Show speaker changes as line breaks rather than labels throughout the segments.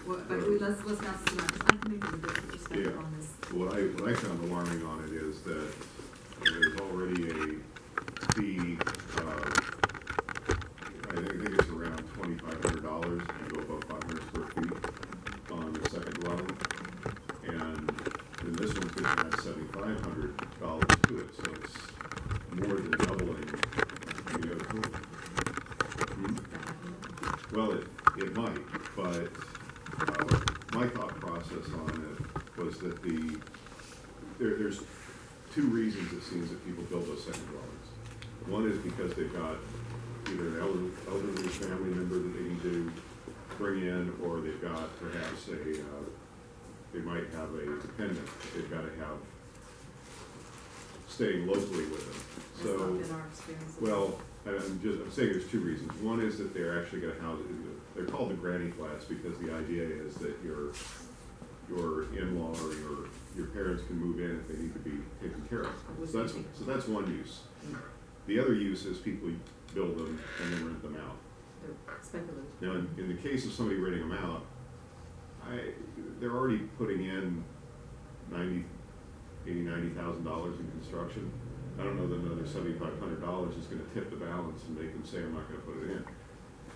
Well, but let's not start, because I can make a different perspective on this.
What I found alarming on it is that there's already a fee, I think it's around $2,500 to go above 500 square feet on the second dwelling. And then this one's going to add $7,500 to it, so it's more than doubling the other pool. Well, it might, but my thought process on it was that there's two reasons it seems that people build those second dwellings. One is because they've got either an elderly family member that they need to bring in, or they've got perhaps they might have a dependent that they've got to have staying locally with them.
That's not been our experience.
Well, I'm saying there's two reasons. One is that they're actually going to house, they're called the granny flats because the idea is that your in-law or your parents can move in if they need to be taken care of. So that's one use. The other use is people build them and then rent them out.
They're speculative.
Now, in the case of somebody renting them out, they're already putting in $90,000 in construction. I don't know that another $7,500 is going to tip the balance and make them say, I'm not going to put it in.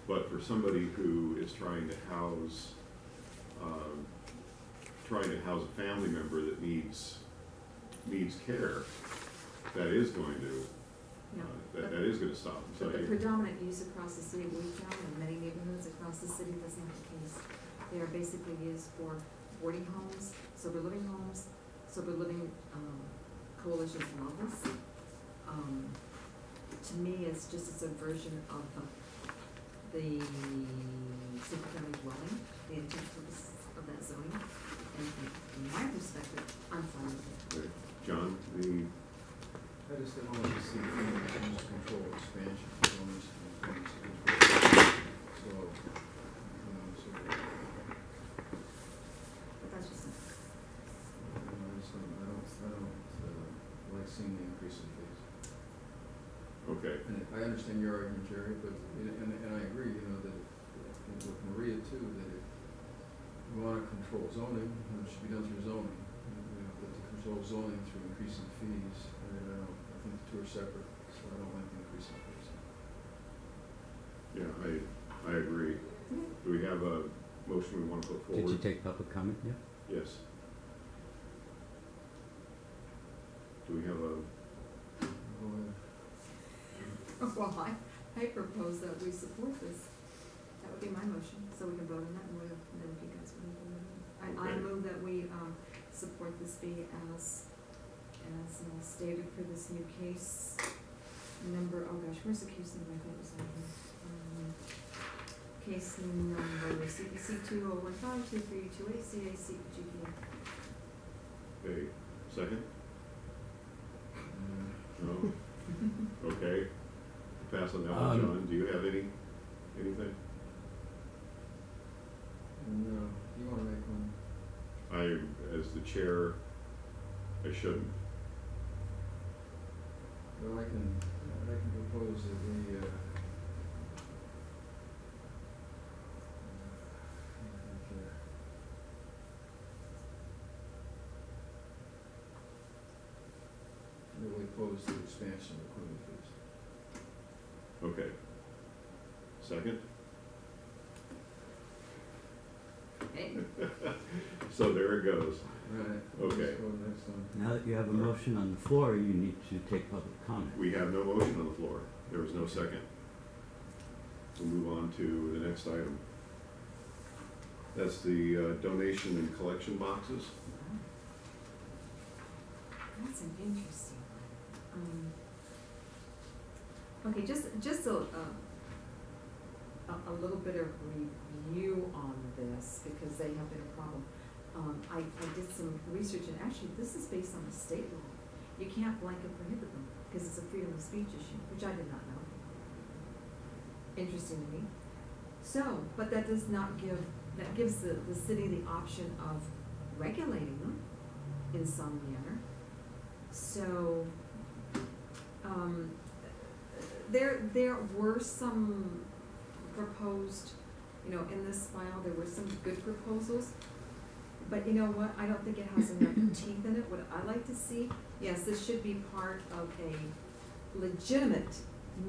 But for somebody who is trying to house a family member that needs care, that is going to that is going to stop them.
But the predominant use across the city of Wheattown and many neighborhoods across the city, that's not the case. They are basically used for boarding homes, sober living coalitions and levels. To me, it's just a subversion of the single-family dwelling, the intent purpose of that zoning. And from my perspective, I'm fine with it.
Right. John,
I just didn't want to see the control expansion.
But that's just me.
I don't like seeing the increase in fees.
okay.
And I understand your argument, Jerry, but and I agree, that with Maria too, that if we want to control zoning, it should be done through zoning. But to control zoning through increasing fees, I think the two are separate, so I don't like the increasing fees.
Yeah, I agree. Do we have a motion we want to put forward?
Did you take public comment yet?
Yes. Do we have a?
Well, I propose that we support this. That would be my motion, so we can vote on that, and then if you guys want to vote on it. I move that we support this fee as stated for this new case number. Oh gosh, where's the case number? I thought it was on here. Case number CPC 2015-2328 CAC GPA.
Okay. Second. No. Okay. Pass on that one, John. Do you have anything?
No. You want to make one?
As the chair, I shouldn't.
Well, I can propose that we really oppose the expansion of equipment fees.
Okay. Second?
Hey.
So there it goes.
Right.
Okay.
Let's go to the next one.
Now that you have a motion on the floor, you need to take public comment.
We have no motion on the floor. There was no second. We'll move on to the next item. That's the donation and collection boxes.
That's an interesting one. Okay, just a little bit of review on this, because they have been a problem. I did some research, and actually this is based on the state law. You can't blanket prohibit them because it's a freedom of speech issue, which I did not know. Interesting to me. So, but that does not that gives the city the option of regulating them in some manner. So, there were some proposed You know, in this file, there were some good proposals, but you know what, I don't think it has enough teeth in it. What I like to see, yes, this should be part of a legitimate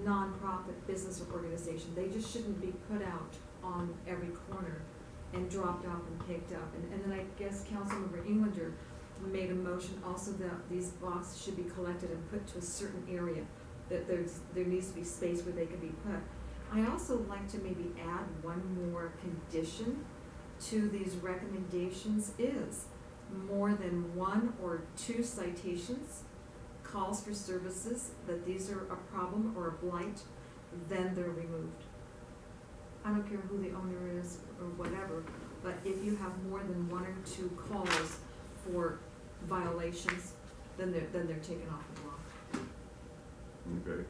nonprofit business or organization. They just shouldn't be put out on every corner and dropped off and picked up. And then I guess Councilmember Englander made a motion also that these boxes should be collected and put to a certain area, that there needs to be space where they can be put. I also like to maybe add one more condition to these recommendations is more than 1 or 2 citations, calls for services, that these are a problem or a blight, then they're removed. I don't care who the owner is or whatever, but if you have more than 1 or 2 calls for violations, then they're taken off the block.
Okay.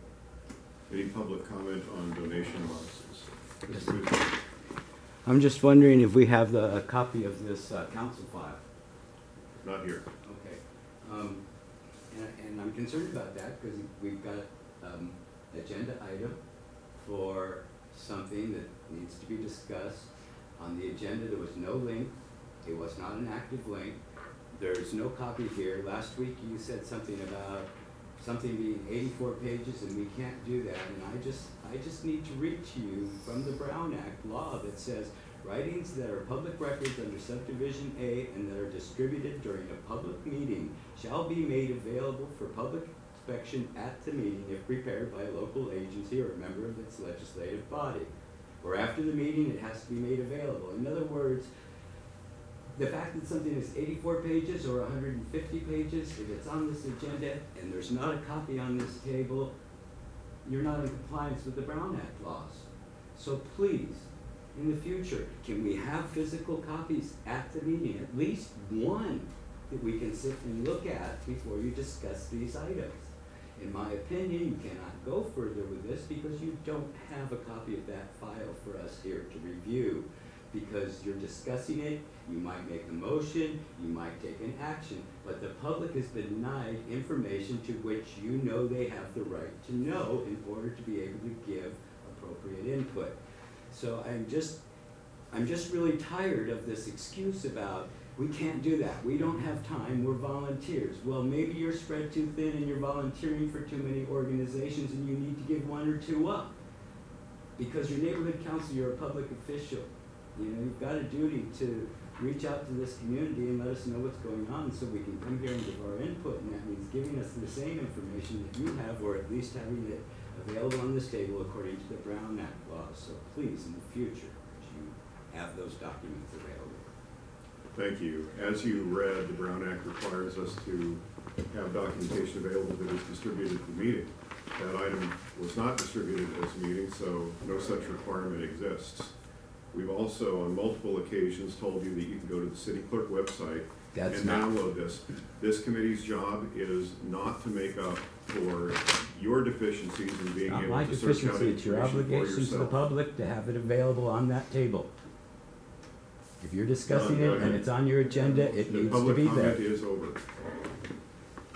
Any public comment on donation boxes?
Yes.
Mr. Booth?
I'm just wondering if we have a copy of this council file.
Not here.
Okay. And I'm concerned about that because we've got agenda item for something that needs to be discussed. On the agenda, there was no link. It was not an active link. There's no copy here. Last week you said something about something being 84 pages and we can't do that. And I just need to read to you from the Brown Act law that says writings that are public records under subdivision A and that are distributed during a public meeting shall be made available for public inspection at the meeting if prepared by a local agency or a member of its legislative body. Or after the meeting, it has to be made available. In other words, the fact that something is 84 pages or 150 pages, if it's on this agenda and there's not a copy on this table, you're not in compliance with the Brown Act laws. So please, in the future, can we have physical copies at the meeting, at least one that we can sit and look at before you discuss these items? In my opinion, you cannot go further with this because you don't have a copy of that file for us here to review. Because you're discussing it, you might make a motion, you might take an action, but the public has been denied information to which you know they have the right to know in order to be able to give appropriate input. So I'm just really tired of this excuse about we can't do that, we don't have time, we're volunteers. Well, maybe you're spread too thin and you're volunteering for too many organizations and you need to give 1 or 2 up. Because your neighborhood council, you're a public official. You know, you've got a duty to reach out to this community and let us know what's going on so we can come here and give our input, and that means giving us the same information that you have, or at least having it available on this table according to the Brown Act laws. So please, in the future, could you have those documents available?
Thank you. As you read, the Brown Act requires us to have documentation available that is distributed at the meeting. That item was not distributed at this meeting, so no such requirement exists. We've also, on multiple occasions, told you that you can go to the city clerk website and download this. This committee's job is not to make up for your deficiencies in being
Not
able
my
to search out
deficiency, it's your
information for
obligation to the
yourself.
public to have it available on that table. If you're discussing it and it's on your agenda, it
The
needs to
public
be
comment
there.
is over.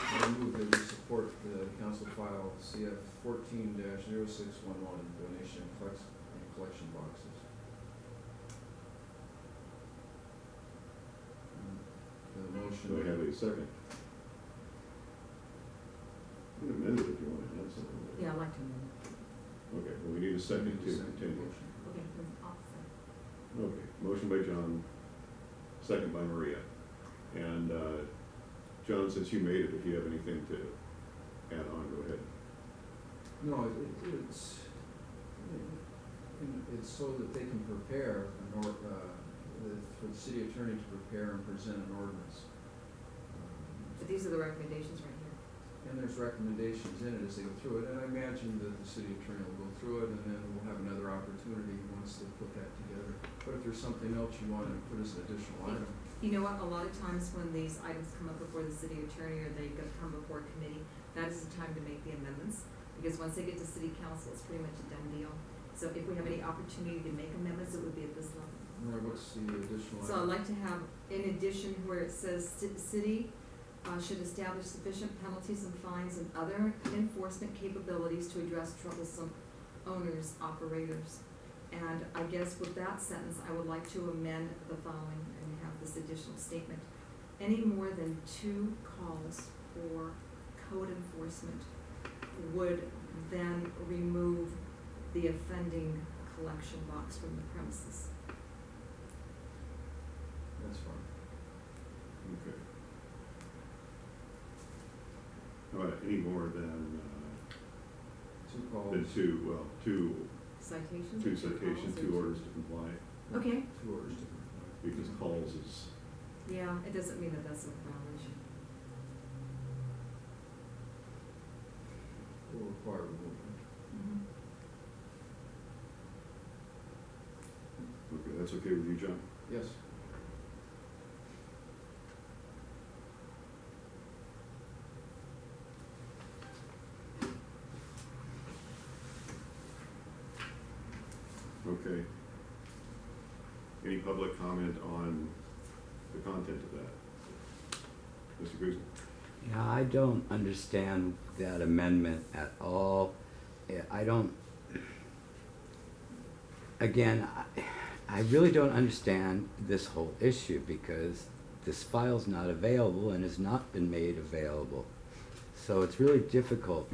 I move that we support the council file CF 14-0611, donation and collection boxes. The motion.
Do I have a second? You can amend it if you want to add something.
Yeah, I'd like to amend it.
Okay, well, we need a second to continue.
Okay, then I'll second.
Okay, motion by John, second by Maria. And, John, since you made it, if you have anything to add on, go ahead.
No, it's so that they can prepare for the city attorney to prepare and present an ordinance.
But these are the recommendations right here.
And there's recommendations in it as they go through it, and I imagine that the city attorney will go through it, and then we'll have another opportunity once they put that together. But if there's something else you want to put as an additional item.
You know what, a lot of times when these items come up before the city attorney or they come before a committee, that is the time to make the amendments. Because once they get to city council, it's pretty much a done deal. So if we have any opportunity to make amendments, it would be at this level.
What's the additional
So
item?
I'd like to have, in addition, where it says city should establish sufficient penalties and fines and other enforcement capabilities to address troublesome owners, operators. And I guess with that sentence, I would like to amend the following and have this additional statement. Any more than 2 calls for code enforcement would then remove the offending collection box from the premises.
That's fine.
Okay. All right, any more than,
2 calls.
than 2
Citations?
two
or
citations,
calls or
2 orders to comply,
Okay,
2 orders to comply.
because calls is,
yeah, it doesn't mean that that's a violation.
Will require removal.
okay, that's okay with you, John?
Yes.
Okay. Any public comment on the content of that? Mr. Guzman?
Yeah, I don't understand that amendment at all. I don't, again, I really don't understand this whole issue because this file's not available and has not been made available. So it's really difficult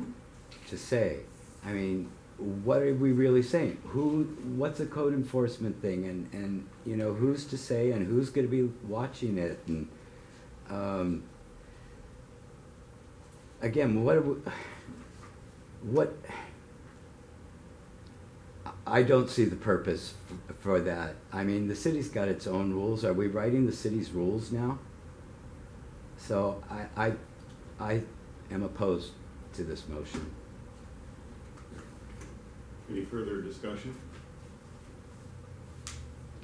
to say. I mean, what are we really saying? What's a code enforcement thing, and you know, who's to say, and who's going to be watching it, and again, what I don't see the purpose for that. I mean, the city's got its own rules. Are we writing the city's rules now? So I am opposed to this motion.
Any further discussion?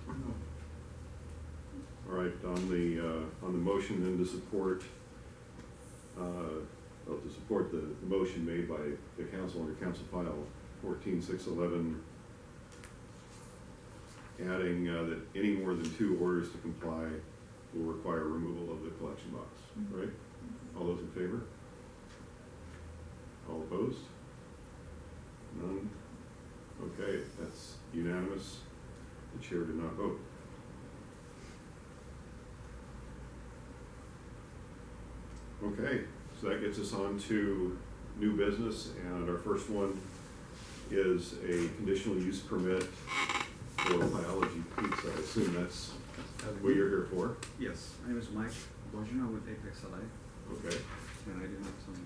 No.
All right, on the motion then to support, the motion made by the council under council file 14611, adding that any more than 2 orders to comply will require removal of the collection box, right? All those in favor? All opposed? None? Okay, that's unanimous. The chair did not vote. Okay, so that gets us on to new business, and our first one is a conditional use permit for Biology Pizza. I assume that's what you're here for?
Yes, my name is Mike Bojina with Apex LA,
Okay.
and I do have some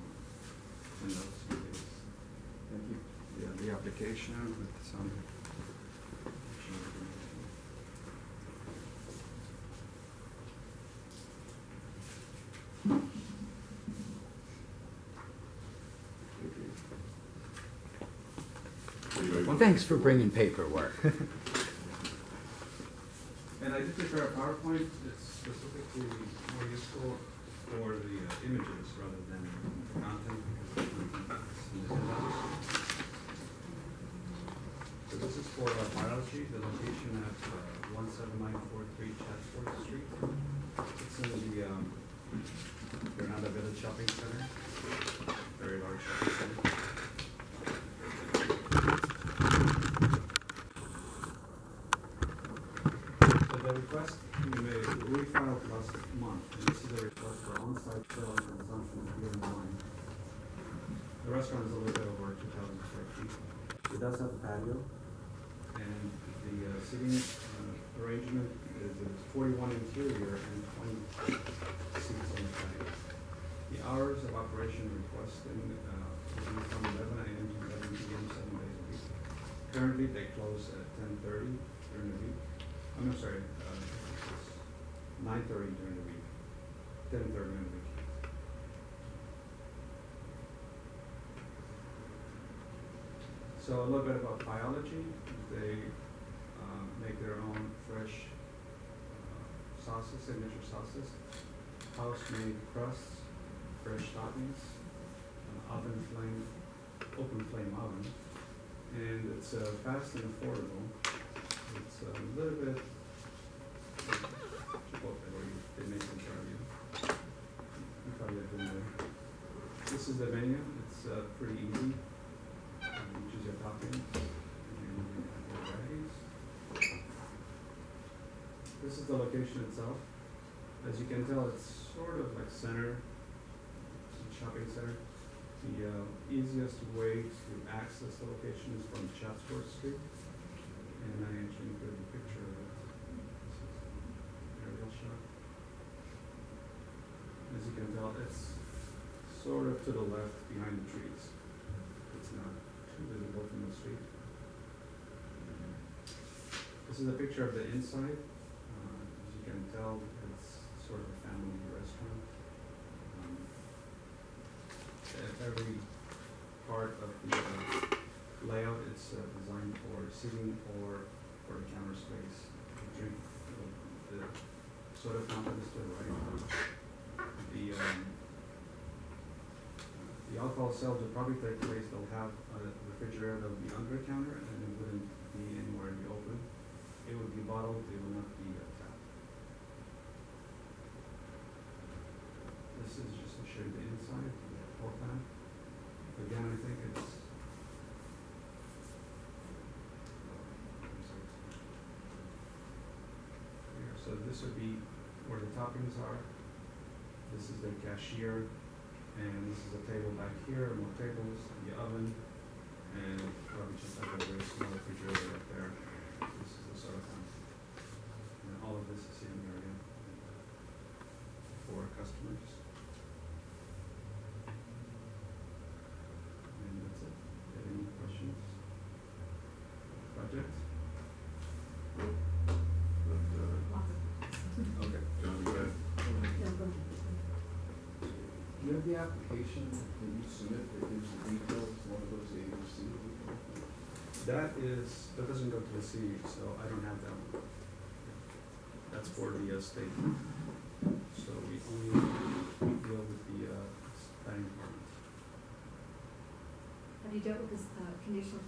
notes.
Thank you.
Yeah, the application with some.
Well, thanks for bringing paperwork.
And I did prepare a PowerPoint that's specifically more useful for the images rather than the content, because it's in the handout. So this is for biology, the location at 17943 Chatsworth Street. It's in the Granada Village Shopping Center, very large shopping center. The request we filed last month, and this is a request for on-site sale and consumption of beer and wine. The restaurant is a little bit over 2,000 square feet. It does have a patio, and the seating arrangement is 41 interior and 20 seats on the patio. The hours of operation requested will be from 11 a.m. to 11 p.m. 7 days a week. Currently, they close at 10:30 during the week. I'm sorry, 9:30 during the week, 10:30 during the week. So a little bit about biology. They make their own fresh sauces, signature sauces, house-made crusts, fresh toppings, open flame oven, and it's fast and affordable. It's a little bit Chipotle, where they make in front of you. You probably have been there. This is the menu. It's pretty easy. You choose your toppings and your varieties. is the location itself. As you can tell, it's sort of like center, shopping center. The easiest way to access the location is from Chatsworth Street. And I actually included a picture of it. This is an aerial shot. As you can tell, it's sort of to the left behind the trees. It's not too visible from the street. This is a picture of the inside. As you can tell, it's sort of a family restaurant. Every part of the layout is designed for seating or for the counter space. The drink, the soda fountain is to the right. The alcohol sales will probably take place. They'll have a refrigerator that will be under the counter, and it wouldn't be anywhere in the open. It would be bottled. It will not be tapped. This is just to show you the inside, the floor plan. Again, I think it's here. So this would be where the toppings are. This is the cashier, and this is a table back here, more tables, the oven, and probably just like a very small refrigerator up there. This is the soda fountain. And all of this is sitting area for customers. And that's it. Any questions? Project?
Okay, John, go ahead.
Do you have the application that you submit that gives the details, one of those ABC?
That doesn't go to the city, so I don't have that one. That's for the state. So we only deal with the planning department.
Have you dealt with this conditional,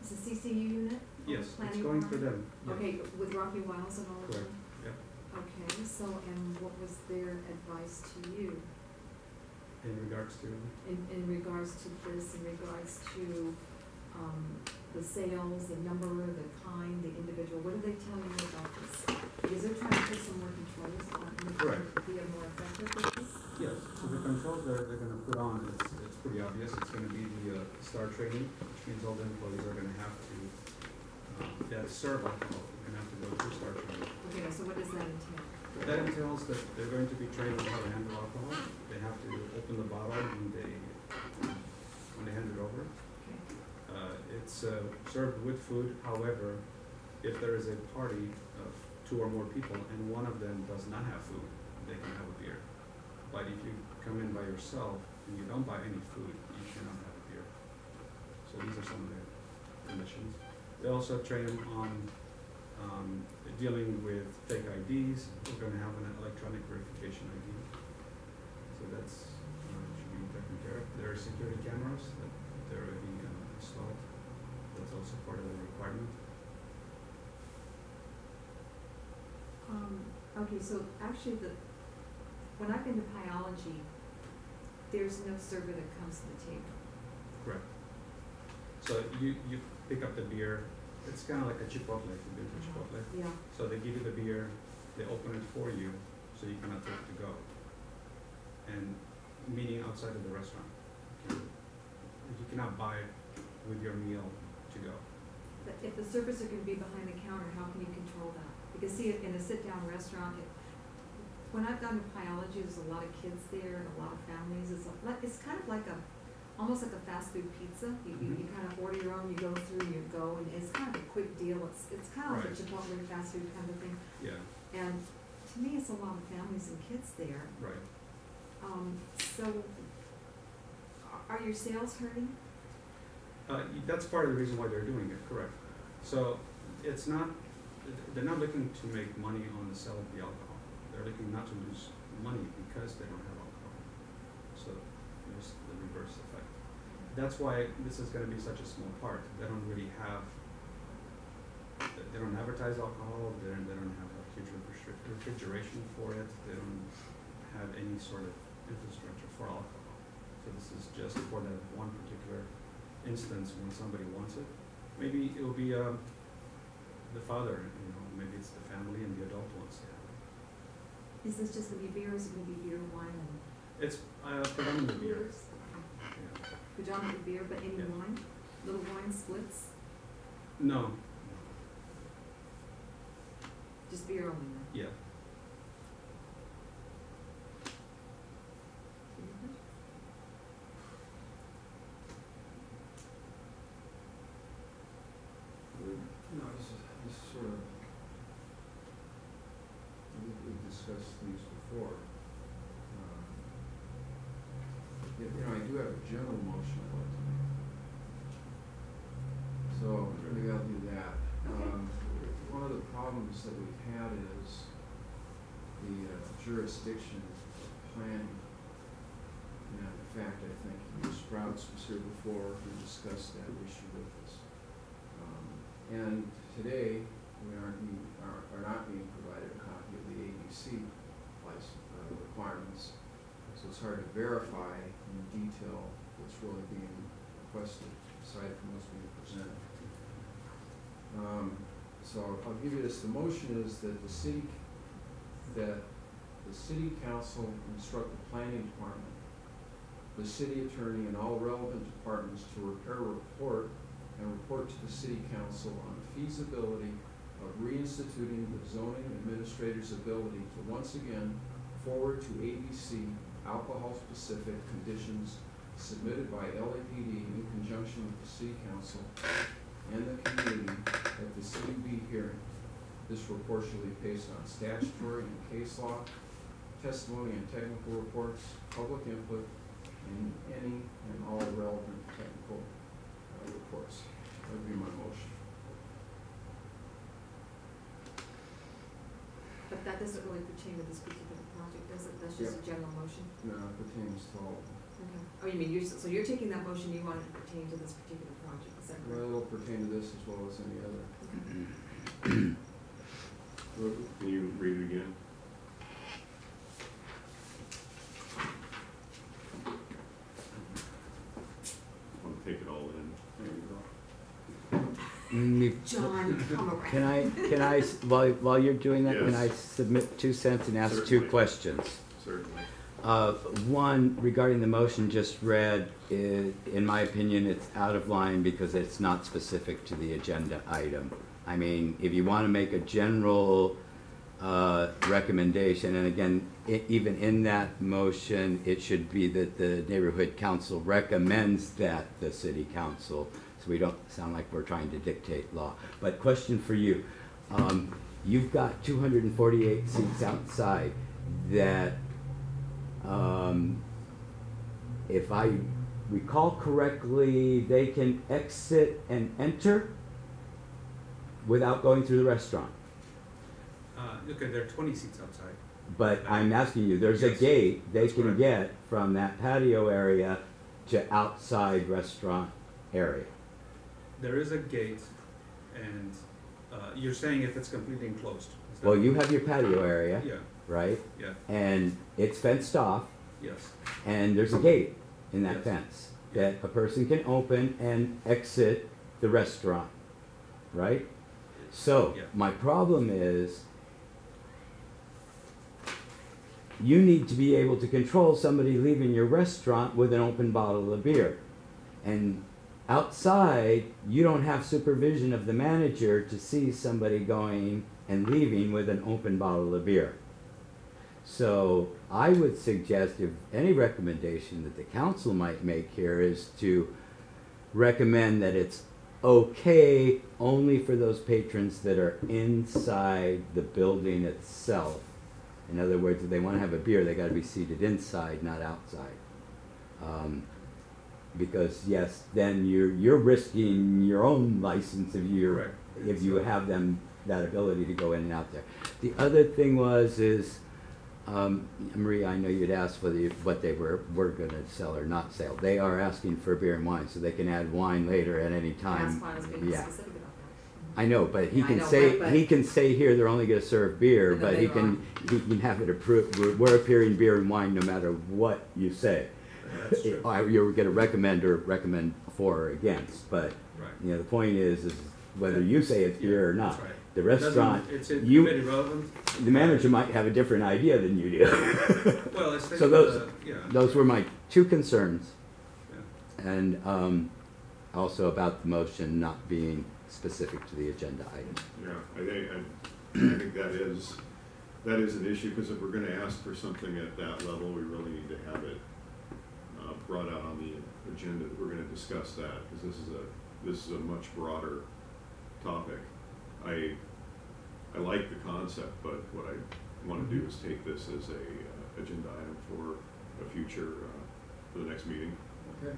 is the CCU unit?
Yes, it's
Planning
going for
department?
them. Yeah.
Okay, with Rocky Wiles and all of
Correct.
them?
Yep.
Okay, so, and what was their advice to you
In regards to,
in regards to this, in regards to, the sales, the number, the kind, the individual, what did they tell you about this? Because they're trying to put some more controls on,
Correct.
to be more effective with this?
yes, so the controls they're gonna put on, it's pretty obvious. It's gonna be the STAR training, which means all the employees are gonna have to, that serve alcohol, they're gonna have to go through STAR training.
Okay, so what does that entail?
That entails that they're going to be trained on how to handle alcohol. They have to open the bottle when they hand it over.
Okay,
It's served with food. However, if there is a party of 2 or more people and one of them does not have food, they can have a beer. But if you come in by yourself and you don't buy any food, you cannot have a beer. So these are some of the conditions. They also train them on dealing with fake IDs. We're going to have an electronic verification ID. So that's should be taken care of. There are security cameras that they're already installed. That's also part of the requirement.
Okay, so actually when I've been to Pyology, there's no server that comes to the table.
Correct. So you pick up the beer. It's kind of like a Chipotle, if you've been to Chipotle.
Yeah,
So they give you the beer, they open it for you, so you cannot take it to go. And meaning outside of the restaurant. You cannot buy it with your meal to go.
but if the servers are gonna be behind the counter, how can you control that? Because see, in a sit-down restaurant, when I've gone to Pyology, there's a lot of kids there and a lot of families. It's kind of like almost like a fast food pizza. You kind of order your own, you go through, you go, and it's kind of a quick deal. It's kind of like a
Right.
Chipotle fast food kind of thing.
Yeah,
And to me, it's a lot of families and kids there.
right.
So are your sales hurting?
That's part of the reason why they're doing it, correct. So it's not, they're not looking to make money on the sale of the alcohol. They're looking not to lose money because they don't have alcohol. So there's the reverse effect. That's why this is gonna be such a small part. They don't really have, they don't advertise alcohol, they don't have a huge refrigeration for it, they don't have any sort of infrastructure for alcohol. So this is just for that one particular instance when somebody wants it. Maybe it will be the father, you know, maybe it's the family and the adult wants to have it.
Is this just gonna be beer, or is it gonna be beer, wine, and?
It's predominantly beer.
Beers?
Yeah.
Predominantly beer, but any
Yeah.
wine? Little wine splits?
No.
Just beer only then?
Yeah.
No, this is sort of, we've discussed these before. You know, I do have a general motion I'd like to make. So, maybe I'll do that. One of the problems that we've had is the jurisdiction of planning. And in fact, I think Mr. Sprouts was here before, we discussed that issue with us. And today, we are not being provided a copy of the ABC requirements. So it's hard to verify in detail what's really being requested, aside from what's being presented. So I'll give you this. The motion is that the city council instruct the planning department, the city attorney, and all relevant departments to prepare a report and report to the city council on the feasibility of reinstituting the zoning administrator's ability to once again forward to ABC alcohol-specific conditions submitted by LAPD in conjunction with the city council and the community at the CUB hearing. This report shall be based on statutory and case law, testimony and technical reports, public input, and any and all relevant technical reports. That would be my motion.
But that doesn't really pertain to this particular project, does it? That's just a general motion?
No, it pertains to all.
Okay. Oh, you mean, so you're taking that motion, you want it to pertain to this particular project, is that
Well,
correct?
it'll pertain to this as well as any other.
Okay.
Can you read it again? I want to take it all in.
There you go.
John, come around.
Can I, while you're doing that, can I
Yes.
submit 2 cents and ask two
Certainly.
questions?
Certainly.
One, regarding the motion just read, in my opinion, it's out of line because it's not specific to the agenda item. I mean, if you want to make a general recommendation, and again, even in that motion, it should be that the neighborhood council recommends that the city council, so we don't sound like we're trying to dictate law. But question for you, you've got 248 seats outside that, if I recall correctly, they can exit and enter without going through the restaurant.
Okay, there are 20 seats outside.
But I'm asking you, there's a
Yes,
gate they
that's
can
correct.
get from that patio area to outside restaurant area.
There is a gate, and you're saying if it's completely enclosed. Is that-
Well, you have your patio area,
Yeah,
right?
yeah,
And it's fenced off,
yes.
and there's a gate in that
Yes.
fence that a person can open and exit the restaurant, right? So,
Yeah.
my problem is, you need to be able to control somebody leaving your restaurant with an open bottle of beer. And outside, you don't have supervision of the manager to see somebody going and leaving with an open bottle of beer. So I would suggest, if any recommendation that the council might make here is to recommend that it's okay only for those patrons that are inside the building itself. In other words, if they want to have a beer, they got to be seated inside, not outside. Because yes, then you're risking your own license if
Correct.
you have them that ability to go in and out there. The other thing is Maria, I know you'd asked what they were going to sell or not sell. They are asking for beer and wine, so they can add wine later at any time.
That's why I was being
Yeah.
specific about that.
I know, but he
Yeah, I
can
know,
say
but-
he can say here they're only going to serve beer,
And then
but he
later
can have it approved. We're appearing beer and wine no matter what you say.
That's true.
You're going to recommend for or against, but
Right.
you know the point is whether you say it's beer or not.
That's right.
The
It doesn't-
restaurant,
It's
you-
irrelevant.
the manager might have a different idea than you do.
Well, it's
So those,
yeah.
those were my two concerns.
Yeah.
And also about the motion not being specific to the agenda item.
Yeah, I think that is an issue, because if we're gonna ask for something at that level, we really need to have it brought out on the agenda, that we're gonna discuss that, because this is a much broader topic. I like the concept, but what I wanna do is take this as a agenda item for a future, for the next meeting.
Okay.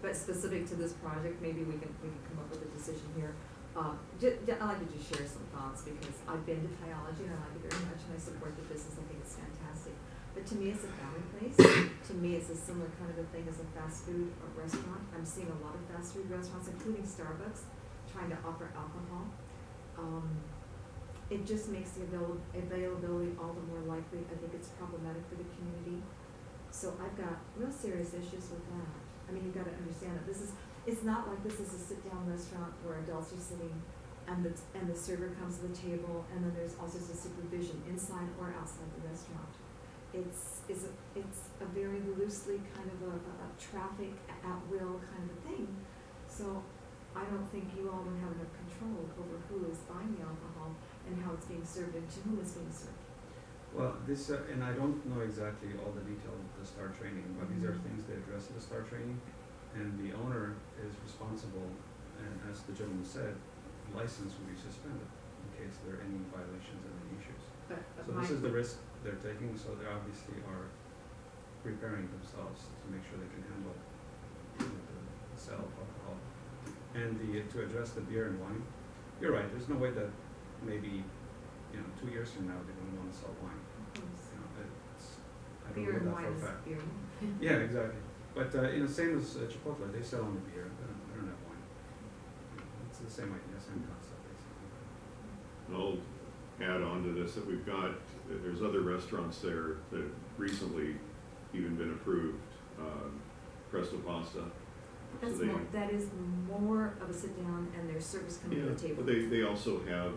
But specific to this project, maybe we can come up with a decision here. I'd like to just share some thoughts, because I've been to Biology and I like it very much, and I support the business. I think it's fantastic. But to me, it's a family place. To me, it's a similar kind of a thing as a fast food or restaurant. I'm seeing a lot of fast food restaurants, including Starbucks, trying to offer alcohol. It just makes the availability all the more likely. I think it's problematic for the community. So I've got real serious issues with that. I mean, you've got to understand that it's not like this is a sit-down restaurant where adults are sitting and the server comes to the table, and then there's all sorts of supervision inside or outside the restaurant. It's a very loosely kind of a traffic at will kind of a thing. So I don't think you all would have enough control over who is buying the alcohol and how it's being served and to whom it's being served.
Well, this, and I don't know exactly all the details of the STAR training, but these are things they address in the STAR training, and the owner is responsible, and as the gentleman said, license will be suspended in case there are any violations and any issues.
But
So this is the risk they're taking, so they obviously are preparing themselves to make sure they can handle the sale of alcohol. And to address the beer and wine, you're right, there's no way that maybe 2 years from now they don't want to sell wine. I don't
beer and
know that
wine
for a
is
fact.
beer.
Yeah, exactly. But same as Chipotle, they sell only beer. They don't have wine. It's the same idea, same concept, basically.
I'll add on to this that there's other restaurants there that have recently even been approved. Presto Pasta.
That's
So
that is more of a sit down, and there's service coming to the table.
But they also have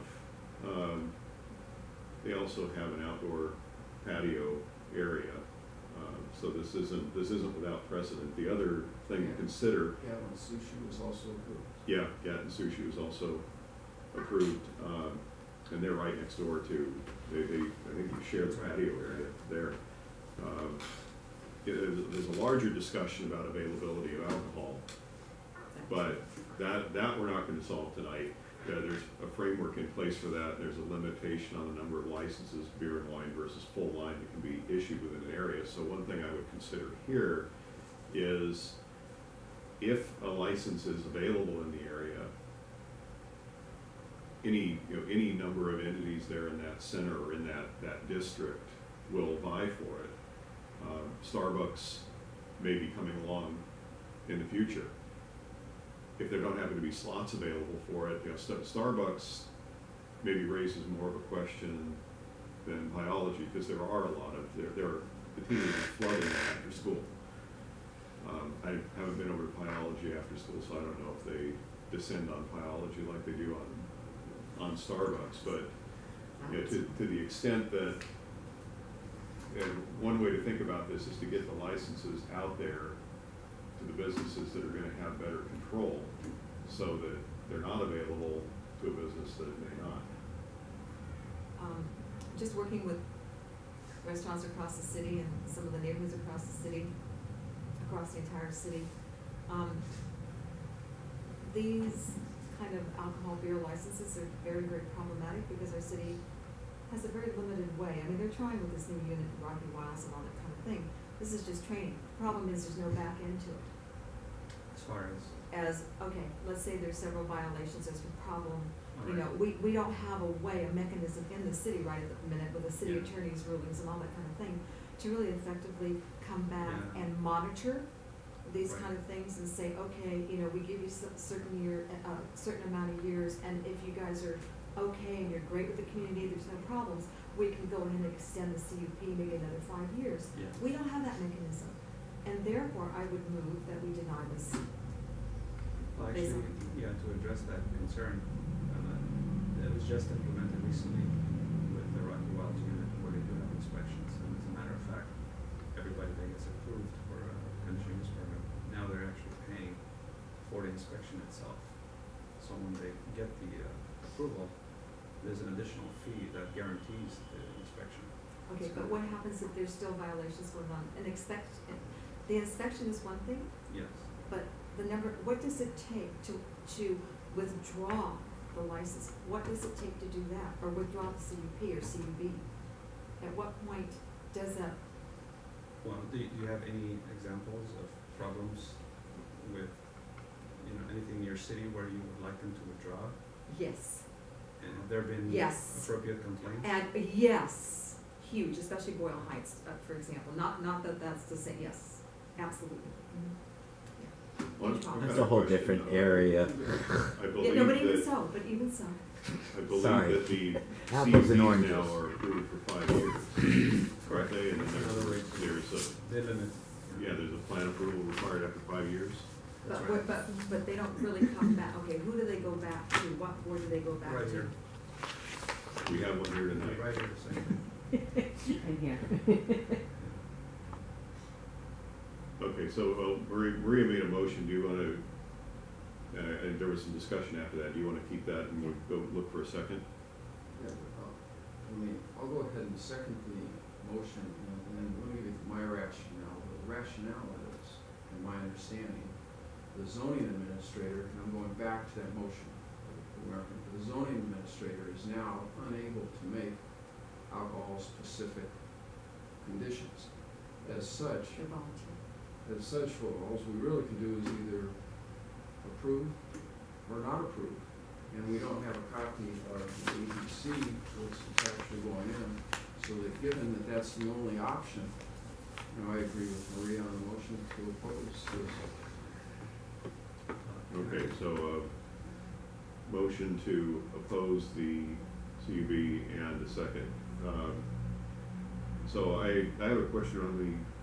an outdoor patio area. So this isn't without precedent. The other thing to consider.
Gatlin Sushi was also approved.
Yeah, Gatlin Sushi was also approved, and they're right next door to. I think you share the patio area there. There's a larger discussion about availability of alcohol, but that we're not going to solve tonight. There's a framework in place for that. There's a limitation on the number of licenses, beer and wine versus full line, that can be issued within an area. So one thing I would consider here is, if a license is available in the area, any number of entities there in that center or in that district will vie for it. Starbucks may be coming along in the future. If there don't happen to be slots available for it, Starbucks maybe raises more of a question than biology, because there are a lot of the teenagers flooding after school. I haven't been over to biology after school, so I don't know if they descend on biology like they do on Starbucks. But to the extent that, and one way to think about this is to get the licenses out there to the businesses that are going to have better control, so that they're not available to a business that may not.
Just working with restaurants across the city and some of the neighborhoods across the city, across the entire city, these kind of alcohol beer licenses are very, very problematic, because our city has a very limited way. I mean, they're trying with this new unit, Rocky Wilds and all that kind of thing. This is just training. The problem is there's no back end to it.
As far
As, okay, let's say there's several violations, there's a problem.
Right.
We don't have a way, a mechanism in the city right at the minute with the city
Yeah.
attorney's rulings and all that kind of thing, to really effectively come back
Yeah.
and monitor these
Right.
kind of things and say, okay, we give you certain amount of years, and if you guys are okay and you're great with the community, there's no problems, we can go ahead and extend the CUP maybe another 5 years.
Yeah.
We don't have that mechanism, and therefore I would move that we deny this
Well,
based
actually,
on.
yeah, to address that concern, it was just implemented recently with the Rocky Wells unit where they do have inspections. And as a matter of fact, everybody that gets approved for a conditional use permit, now they're actually paying for the inspection itself. So when they get the approval, there's an additional fee that guarantees the inspection.
Okay, but what happens if there's still violations going on? The inspection is one thing,
Yes.
but what does it take to withdraw the license? What does it take to do that, or withdraw the CUP or CUB? At what point does that?
Well, do you have any examples of problems with, anything in your city where you would like them to withdraw?
Yes.
And have there been
Yes.
appropriate complaints?
And yes, huge, especially Boyle Heights, for example. Not that that's the same. Yes, absolutely. Mm-hmm. Yeah.
Well,
Huge problem.
I've
That's
got
a whole
question,
different area.
I
Yeah,
believe
no, but even
that,
so,
I believe
Sorry.
that the
Apples
CUPs
and
now
oranges.
are approved for 5 years. Correct, they, and then
In other words,
there's
they limit.
there's a plan approval required after 5 years.
That's
But,
right.
but they don't really come back. Okay, who do they go back to? What board do they go back
Right
to?
here.
We have one here tonight.
Right here, the same thing.
In here.
Okay, so Maria made a motion. Do you want to, and there was some discussion after that. Do you want to keep that and we'll go look for a second?
Yeah, I'll go ahead and second the motion, and then let me give my rationale. The rationale is, in my understanding, the zoning administrator, and I'm going back to that motion, the zoning administrator is now unable to make alcohol-specific conditions. As such,
They're volunteer.
all we really can do is either approve or not approve. And we don't have a copy of the ABC, what's actually going in, so that given that that's the only option, I agree with Maria on the motion to oppose this.
Okay, so motion to oppose the CUB and a second. So I have a question on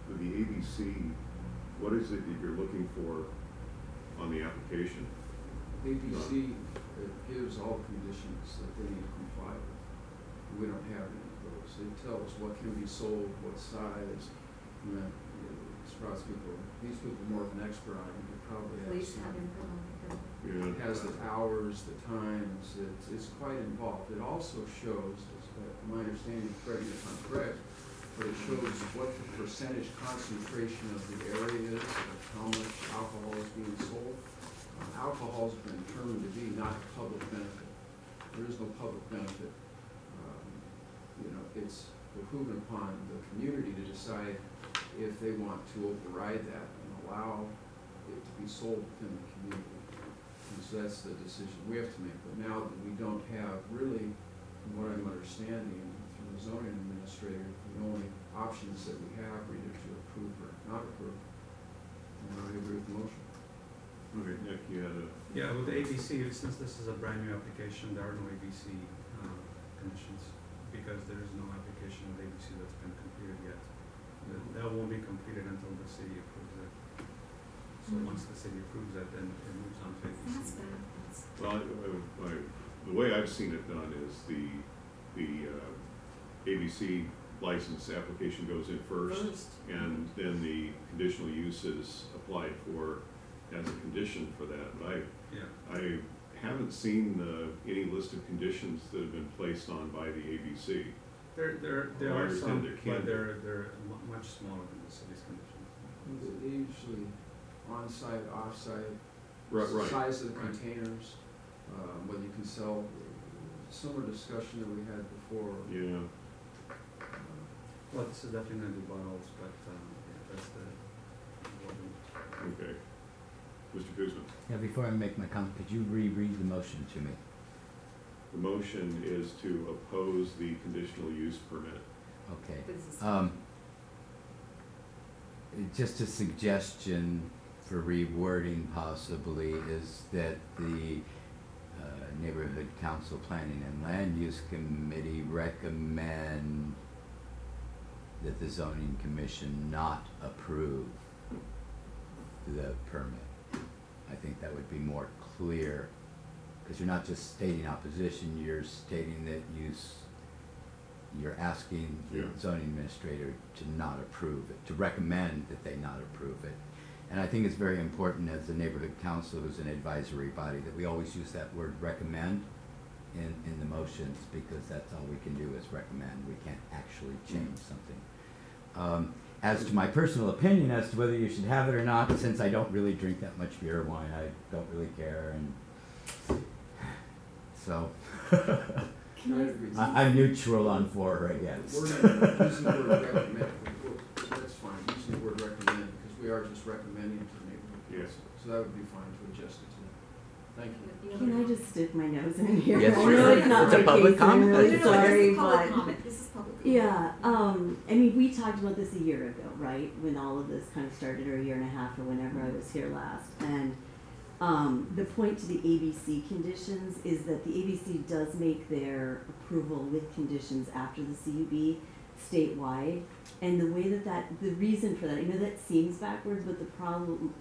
the ABC. What is it that you're looking for on the application?
ABC, it gives all conditions that they need to comply with. We don't have any of those. It tells what can be sold, what size, and that surprise people. These people are more of an expert on it. They probably have
Police
some.
have input on it.
Yeah.
It has the hours, the times, it's quite involved. It also shows, my understanding, correct me if I'm correct, but it shows what the percentage concentration of the area is, of how much alcohol is being sold. Alcohol has been determined to be not a public benefit. There is no public benefit. It's behooving upon the community to decide if they want to override that and allow it to be sold within the community. And so that's the decision we have to make. But now that we don't have really, from what I'm understanding through the zoning administrator, the only options that we have are either to approve or not approve. And I agree with the motion.
Okay, Nick, you had a.
Yeah, with the ABC, since this is a brand new application, there are no ABC conditions because there is no application with ABC that's been completed yet. That won't be completed until the city approves it. So once the city approves it, then it moves on to ABC.
That's bad.
Well, the way I've seen it done is the ABC license application goes in first, and then the conditional use is applied for as a condition for that. But I haven't seen any list of conditions that have been placed on by the ABC.
There
Well, I
are
understand
some,
there can
but
be.
they're much smaller than the city's conditions.
They usually on-site, off-site,
Right.
size of the
Right.
containers, whether you can sell, similar discussion that we had before.
Yeah.
Well, this is definitely going to do bottles, but that's what we.
Okay. Mr. Kuzma,
Yeah, before I make my comment, could you reread the motion to me?
the motion is to oppose the conditional use permit.
Okay.
This is-
Just a suggestion for rewording possibly is that the Neighborhood Council Planning and Land Use Committee recommend that the zoning commission not approve the permit. I think that would be more clear, because you're not just stating opposition, you're stating that you're asking the
Yeah.
zoning administrator to not approve it, to recommend that they not approve it. And I think it's very important as the neighborhood council, who's an advisory body, that we always use that word recommend in the motions, because that's all we can do is recommend. We can't actually change something. As to my personal opinion as to whether you should have it or not, since I don't really drink that much beer or wine, I don't really care, and so I'm neutral on for or against.
We're not using the word recommend, that's fine, using the word recommend, because we are just recommending to the neighborhood.
Yes.
So that would be fine to adjust it to that. Thank you.
Can I just stick my nose in here?
Yes,
I
sure.
know it's not
It's a
my
public
case, I'm
comment.
really
No, no,
sorry,
this is public
but
comment. This is public comment.
yeah, I mean, we talked about this a year ago, right? When all of this kind of started, or a year and a half, or whenever I was here last. And the point to the ABC conditions is that the ABC does make their approval with conditions after the CUB statewide. And the way the reason for that, I know that seems backwards, but the problem,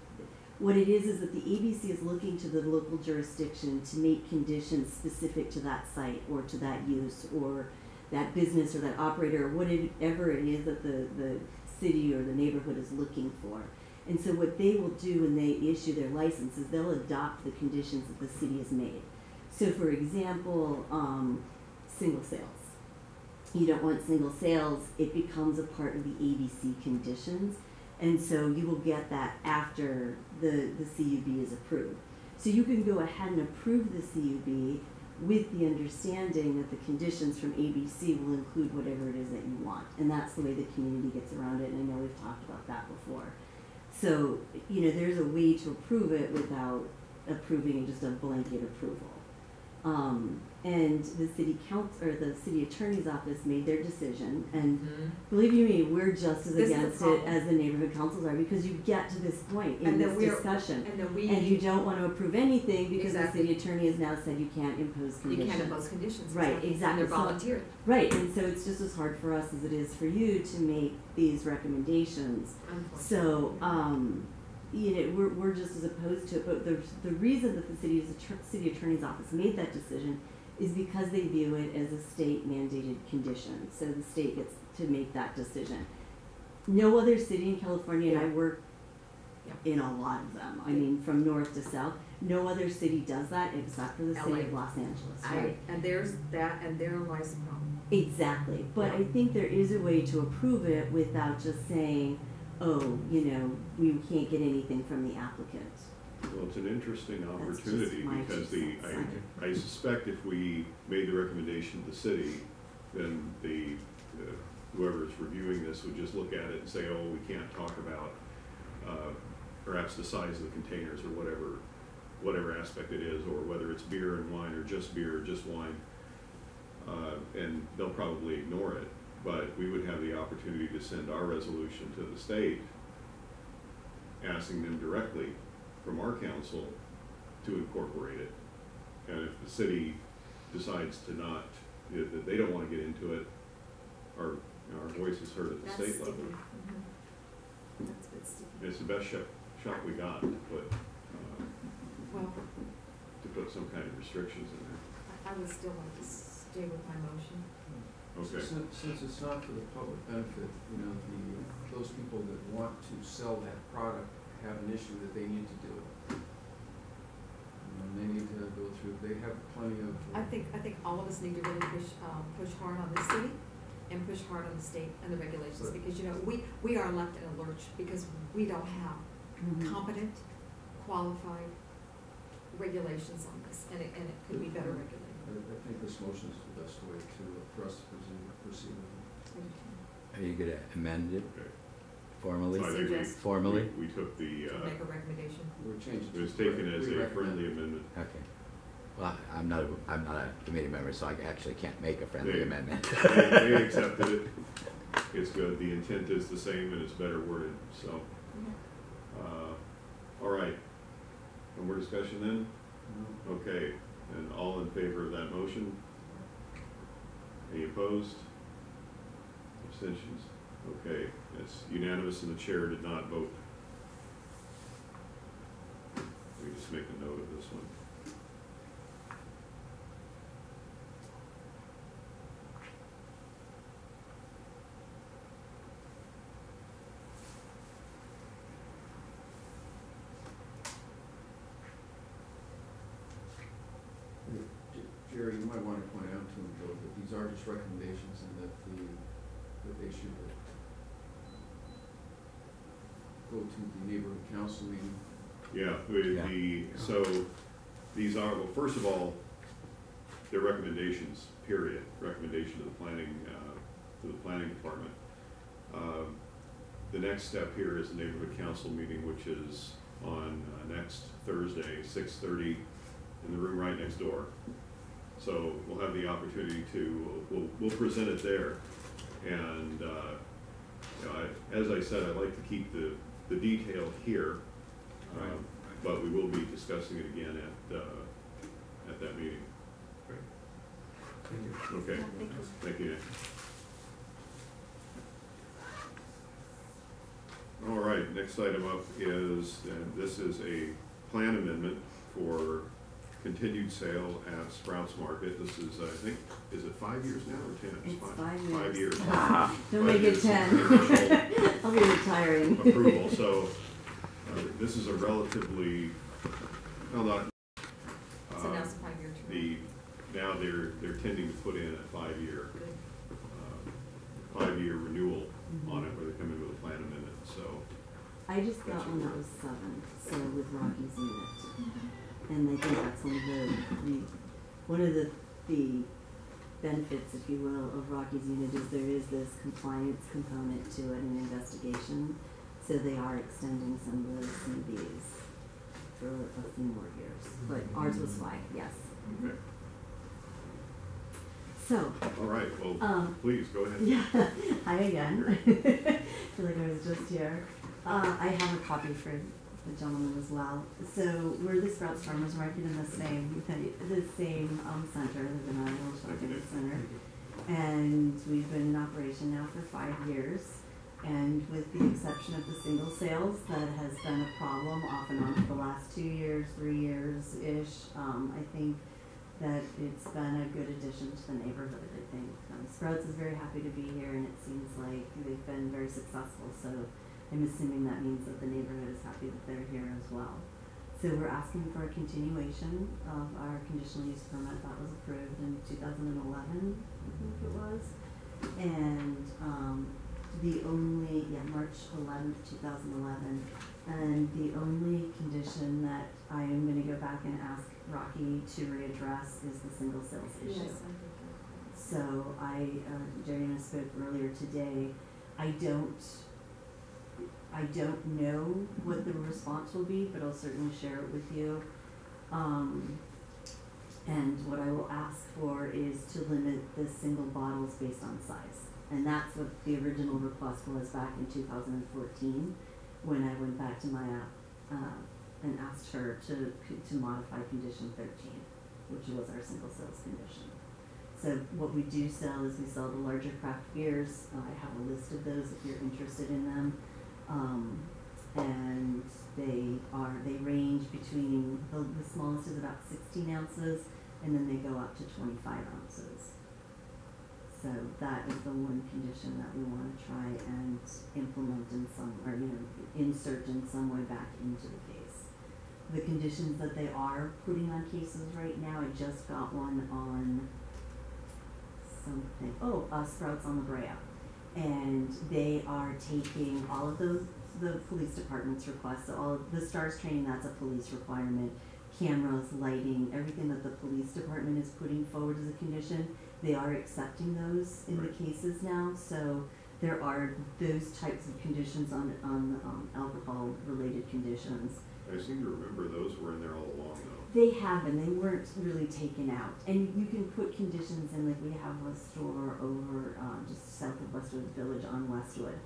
what it is that the ABC is looking to the local jurisdiction to make conditions specific to that site or to that use or that business or that operator or whatever it is that the city or the neighborhood is looking for. And so what they will do when they issue their license is they'll adopt the conditions that the city has made. So for example, single sales. You don't want single sales, it becomes a part of the ABC conditions. And so you will get that after the CUB is approved. So you can go ahead and approve the CUB with the understanding that the conditions from ABC will include whatever it is that you want. And that's the way the community gets around it, and I know we've talked about that before. So, you know, there's a way to approve it without approving just a blanket approval. And the city council, or the city attorney's office made their decision, and believe you me, we're just as
This is the
against it
problem.
as the neighborhood councils are, because you get to this point in
And then
this
we're-
discussion,
And then we.
and you don't want to approve anything because
Exactly.
the city attorney has now said you can't impose
You
conditions.
can't impose conditions.
Right,
And
exactly.
they're
So-
volunteered.
Right, and so it's just as hard for us as it is for you to make these recommendations. So, you know, we're just as opposed to it, but the reason that the city attorney's office made that decision is because they view it as a state mandated condition. So the state gets to make that decision. No other city in California, and I work
Yeah.
in a lot of them, I mean, from north to south, no other city does that except for the city
LA.
of Los Angeles, right?
And there's that, and therein lies the problem.
Exactly, but
Yeah.
I think there is a way to approve it without just saying, oh, you know, we can't get anything from the applicant.
Well, it's an interesting
That's
opportunity
just my
because
2 cents.
I suspect if we made the recommendation to the city, then whoever's reviewing this would just look at it and say, oh, we can't talk about perhaps the size of the containers or whatever aspect it is, or whether it's beer and wine or just beer or just wine. And they'll probably ignore it, but we would have the opportunity to send our resolution to the state, asking them directly from our council to incorporate it. And if the city decides to not, that they don't want to get into it, our voice is heard at the
That's
state
sticky.
level.
That's a bit sticky.
It's the best shot we got to
Well,
put some kind of restrictions in there.
I would still like to stay with my motion.
Okay.
Since it's not for the public benefit, you know, those people that want to sell that product have an issue that they need to do. And they need to go through, they have plenty of.
I think all of us need to really push hard on the city and push hard on the state and the regulations,
Right.
because, you know, we are left in a lurch because we don't have competent, qualified regulations on this, and it could be better regulated.
I think this motion is the best way for us to proceed with it.
Are you gonna amend it
Okay.
formally?
So I think
Suggest.
Formally?
we took the,
To make a recommendation.
We're changing.
it was taken as
We
a
recommend.
friendly amendment.
Okay. Well, I'm not a committee member, so I actually can't make a friendly
They-
amendment.
They accepted it. It's good. The intent is the same and it's better worded, so. All right. No more discussion then?
No.
Okay. And all in favor of that motion? Any opposed? Abstentions? Okay. It's unanimous and the chair did not vote. Let me just make a note of this one.
Gary, you might want to point out to them, though, that these are just recommendations and that they should go to the neighborhood council meeting.
Yeah,
Yeah.
so these are, well, first of all, they're recommendations, period, recommendation to the planning department. The next step here is the neighborhood council meeting, which is on next Thursday, 6:30, in the room right next door. So we'll have the opportunity we'll present it there. And you know, as I said, I like to keep the detail here, but we will be discussing it again at that meeting.
Thank you.
Okay.
Yeah, thank you.
Thank you, Nick. All right, next item up is, this is a plan amendment for continued sale at Sprouts Market. This is, I think, is it 5 years now or 10?
It's 5 years.
5 years.
Don't make it 10.
Initial
I'll be retiring.
approval, so this is a relatively, well, not,
So now it's a 5-year term.
now they're tending to put in a 5-year, 5-year renewal on it, where they come in with a plan amendment, so.
I just got one that was 7, so with Rocky's unit. And I think that's one of the benefits, if you will, of Rocky's unit is there is this compliance component to it, an investigation. So they are extending some of those CBs for a few more years. But ours was 5, yes.
Okay.
So,
All right, well, please, go ahead.
yeah, hi again. I feel like I was just here. I have a copy for the gentleman as well. So we're the Sprouts Farmers Market in the same center, the Venado Shopping Center. And we've been in operation now for 5 years. And with the exception of the single sales, that has been a problem off and on for the last 2 years, 3 years-ish. I think that it's been a good addition to the neighborhood, I think. Sprouts is very happy to be here, and it seems like they've been very successful, so I'm assuming that means that the neighborhood is happy that they're here as well. So we're asking for a continuation of our conditional use permit that was approved in 2011, I think it was. And March 11th, 2011. And the only condition that I am going to go back and ask Rocky to readdress is the single sales issue.
Yes, I think that.
So Jerry and I spoke earlier today. I don't know what the response will be, but I'll certainly share it with you. And what I will ask for is to limit the single bottles based on size. And that's what the original request was back in 2014, when I went back to my and asked her to modify condition 13, which was our single sales condition. So what we do sell is we sell the larger craft beers. I have a list of those if you're interested in them. And they range between, the smallest is about 16 ounces, and then they go up to 25 ounces. So that is the one condition that we want to try and implement in some, or insert in some way back into the case. The conditions that they are putting on cases right now, I just got one on something, Sprouts on La Brea. And they are taking all of the police department's requests, so all of the STARS training, that's a police requirement, cameras, lighting, everything that the police department is putting forward as a condition, they are accepting those in the cases now. So there are those types of conditions on alcohol-related conditions.
I seem to remember those were in there all along, though.
They have been. They weren't really taken out. And you can put conditions in, like we have a store over just south of Westwood Village on Westwood.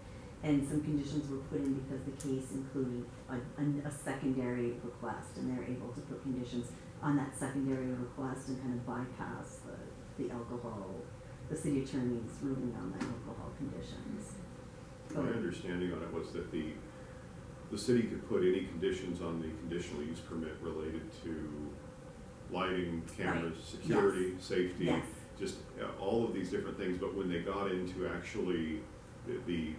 And some conditions were put in because the case included a secondary request, and they're able to put conditions on that secondary request and kind of bypass the alcohol, the city attorney's ruling on the alcohol conditions.
My understanding on it was that the city could put any conditions on the conditional use permit related to lighting, cameras, security, safety, just all of these different things. But when they got into actually the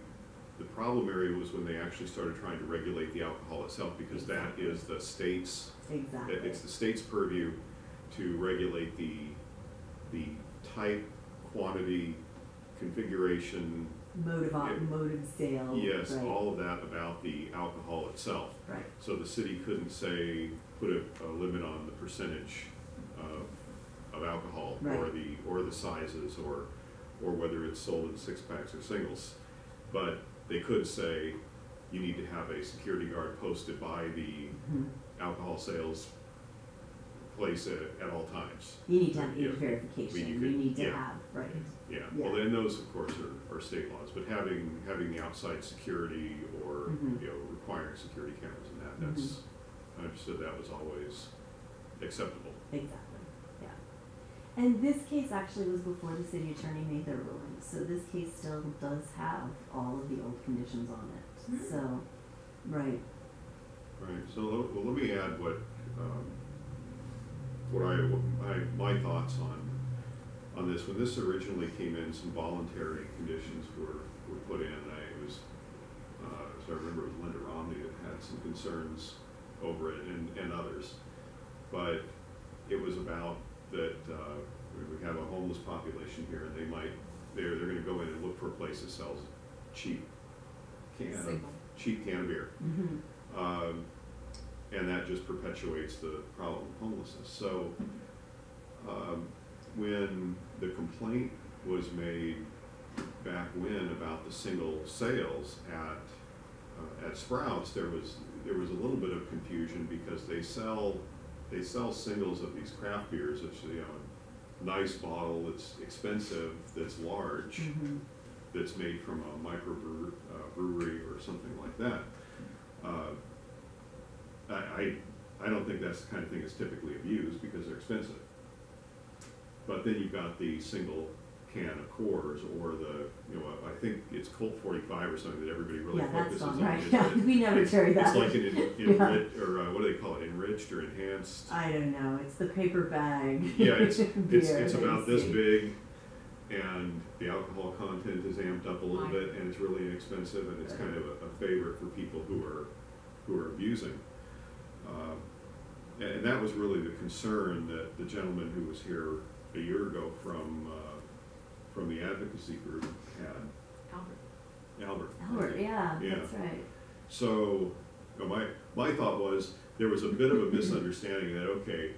problem area was when they actually started trying to regulate the alcohol itself, because that is the state's, it's the state's purview to regulate the the type, quantity, configuration,
Mode of sale.
yes,
right.
all of that about the alcohol itself.
Right.
So the city couldn't say, put a limit on the percentage of alcohol,
Right.
or the sizes, or whether it's sold in 6-packs or singles. But they could say, you need to have a security guard posted by the
Mhm.
alcohol sales place at all times.
You need to have
Yeah.
age verification.
you
You
could-
need to
yeah.
have, right.
Yeah,
Yeah.
well, then those, of course, are state laws, but having the outside security or,
Mhm.
requiring security cameras and that's, I understood that was always acceptable.
Exactly, yeah. And this case actually was before the city attorney made their ruling, so this case still does have all of the old conditions on it,
Mhm.
so, right.
Right, so, well, let me add what my thoughts on this. When this originally came in, some voluntary conditions were put in, so I remember it was Linda Romney that had some concerns over it and others. But it was about that, we have a homeless population here and they're gonna go in and look for a place that sells cheap can of beer.
Mm-hmm.
And that just perpetuates the problem of homelessness. So when the complaint was made back when about the single sales at Sprouts, there was a little bit of confusion because they sell singles of these craft beers. It's a nice bottle that's expensive, that's large,
Mm-hmm.
that's made from a brewery or something like that. I don't think that's the kind of thing that's typically abused because they're expensive. But then you've got the single can of Coors or I think it's Colt 45 or something that everybody really
Yeah, that's
focuses
gone,
on.
right,
Is
yeah,
that
we never carry that.
It's like an
Yeah.
enriched, or what do they call it, enriched or enhanced?
I don't know, it's the paper bag.
Yeah, it's
beer that
about
you
this
see.
big, and the alcohol content is amped up a little
Right.
bit, and it's really inexpensive, and it's
Right.
kind of a favorite for people who are abusing. And that was really the concern that the gentleman who was here a year ago from the advocacy group had. Albert.
Albert, yeah,
Yeah.
that's right.
So, my thought was, there was a bit of a misunderstanding that, okay,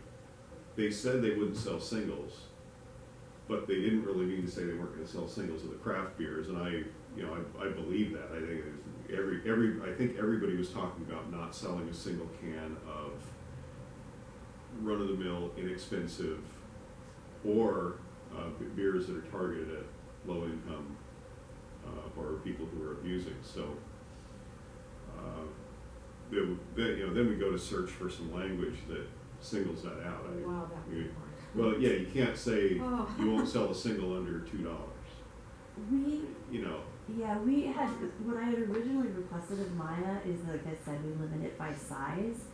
they said they wouldn't sell singles, but they didn't really mean to say they weren't gonna sell singles of the craft beers, and I believe that. I think I think everybody was talking about not selling a single can of run-of-the-mill, inexpensive, or beers that are targeted at low income or people who are abusing. So then we go to search for some language that singles that out.
Wow, that would be hard.
Well, yeah, you can't say
Oh.
you won't sell a single under $2.
We had, what I had originally requested of Maya is, like I said, we limit it by size,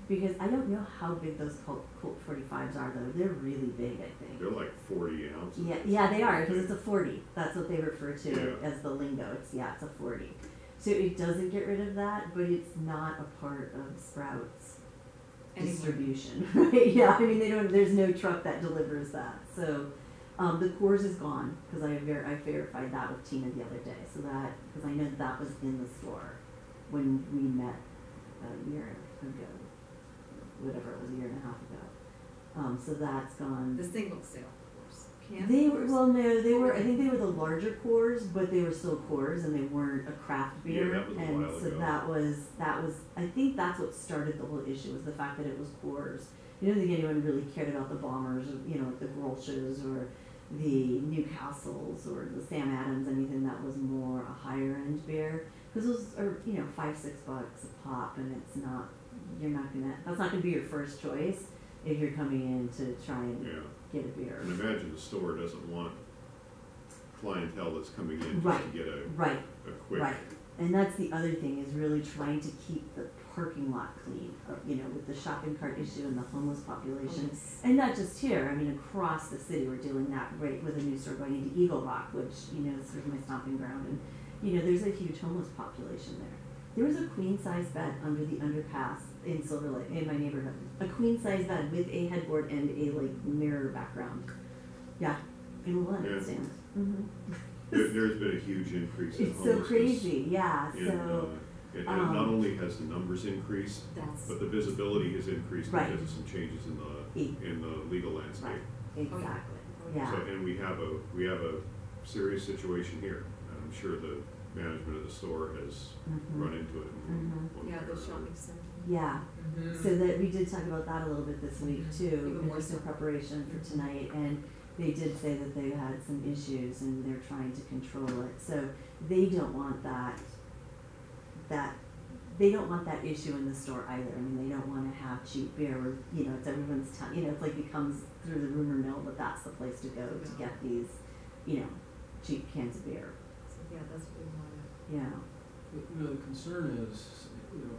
because I don't know how big those Colt 45s are though, they're really big, I think.
They're like 40 ounces.
Yeah, they are, because it's a 40, that's what they refer to
Yeah.
as the lingo, it's a 40. So it doesn't get rid of that, but it's not a part of Sprouts
Anymore.
distribution, right? Yeah, I mean, there's no truck that delivers that, so. The Coors is gone, because I verified that with Tina the other day, so because I know that was in the store when we met a year ago, whatever it was, a year and a half ago. So that's gone.
The single sale, of course. Can
They
of
were,
course.
well, no, they were, I think they were the larger Coors, but they were still Coors, and they weren't a craft beer.
Yeah, that was a
and
while
so
ago.
that was, I think that's what started the whole issue, was the fact that it was Coors. I don't think anyone really cared about the Bombers, or, the Grolsches, or the Newcastles, or the Sam Adams, anything that was more a higher end beer, because those are, $5-6 a pop, and it's not, that's not gonna be your first choice if you're coming in to try and
Yeah.
get a beer.
And imagine the store doesn't want clientele that's coming in just
Right.
to get a
Right,
quick.
right. And that's the other thing, is really trying to keep the parking lot clean, with the shopping cart issue and the homeless population.
Yes.
And not just here, I mean, across the city, we're doing that right with a new store going into Eagle Rock, which, is sort of my stomping ground. And, there's a huge homeless population there. There was a queen-size bed under the underpass in Silver Lake, in my neighborhood. A queen-size bed with a headboard and a, mirror background. Yeah, and we'll
Yeah.
understand.
There's been a huge increase in
It's so
homelessness.
crazy, yeah,
And,
so,
and not only has the numbers increased,
That's,
but the visibility has increased
Right.
because of some changes in the legal landscape.
exactly,
Oh,
yeah.
So, and we have a serious situation here, and I'm sure the management of the store has
Mhm.
run into it. in one
yeah,
way
the
or
shopping
another.
center.
Yeah, so that, we did talk about that a little bit this week
Mhm.
too,
Even more
just in
so.
preparation for tonight, and they did say that they had some issues and they're trying to control it, so they don't want that they don't want that issue in the store either. I mean, they don't wanna have cheap beer where, you know, it's everyone's town, you know, it's like becomes through the rumor mill that that's the place to go to get these, you know, cheap cans of beer,
So, yeah, that's what we wanted.
yeah.
You know, the concern is, you know,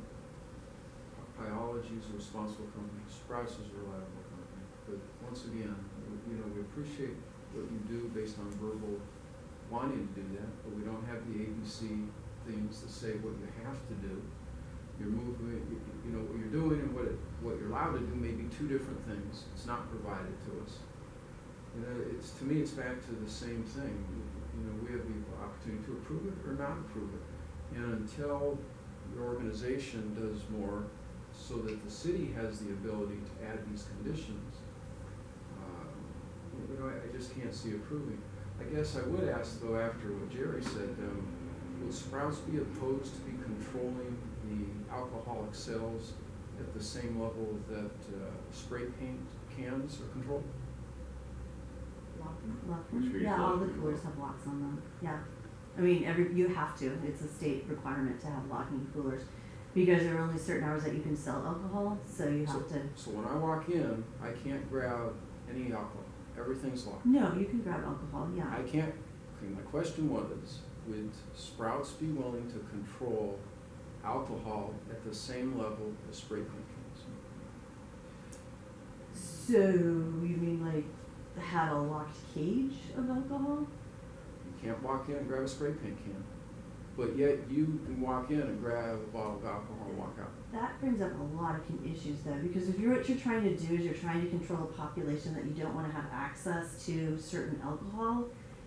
Biology is a responsible company, Sprouts is a reliable company, but once again, you know, we appreciate what you do based on verbal wanting to do that, but we don't have the ABC things that say what you have to do. You're moving, you know, what you're doing and what you're allowed to do may be two different things. It's not provided to us. You know, to me, it's back to the same thing. You know, we have the opportunity to approve it or not approve it. And until your organization does more so that the city has the ability to add these conditions, you know, I just can't see approving. I guess I would ask though, after what Jerry said, would Sprouts be opposed to be controlling the alcoholic sales at the same level that spray paint cans are controlled?
Locking?
Which means
Yeah, all the
locking.
coolers have locks on them, yeah. I mean, you have to, it's a state requirement to have locking coolers, because there are only certain hours that you can sell alcohol, so you have to.
So when I walk in, I can't grab any alcohol, everything's locked.
No, you can grab alcohol, yeah.
I can't, okay, my question was, would Sprouts be willing to control alcohol at the same level as spray paint cans?
So, you mean like, have a locked cage of alcohol?
You can't walk in and grab a spray paint can, but yet you can walk in and grab a bottle of alcohol and walk out.
That brings up a lot of issues though, because if what you're trying to do is you're trying to control a population that you don't wanna have access to certain alcohol,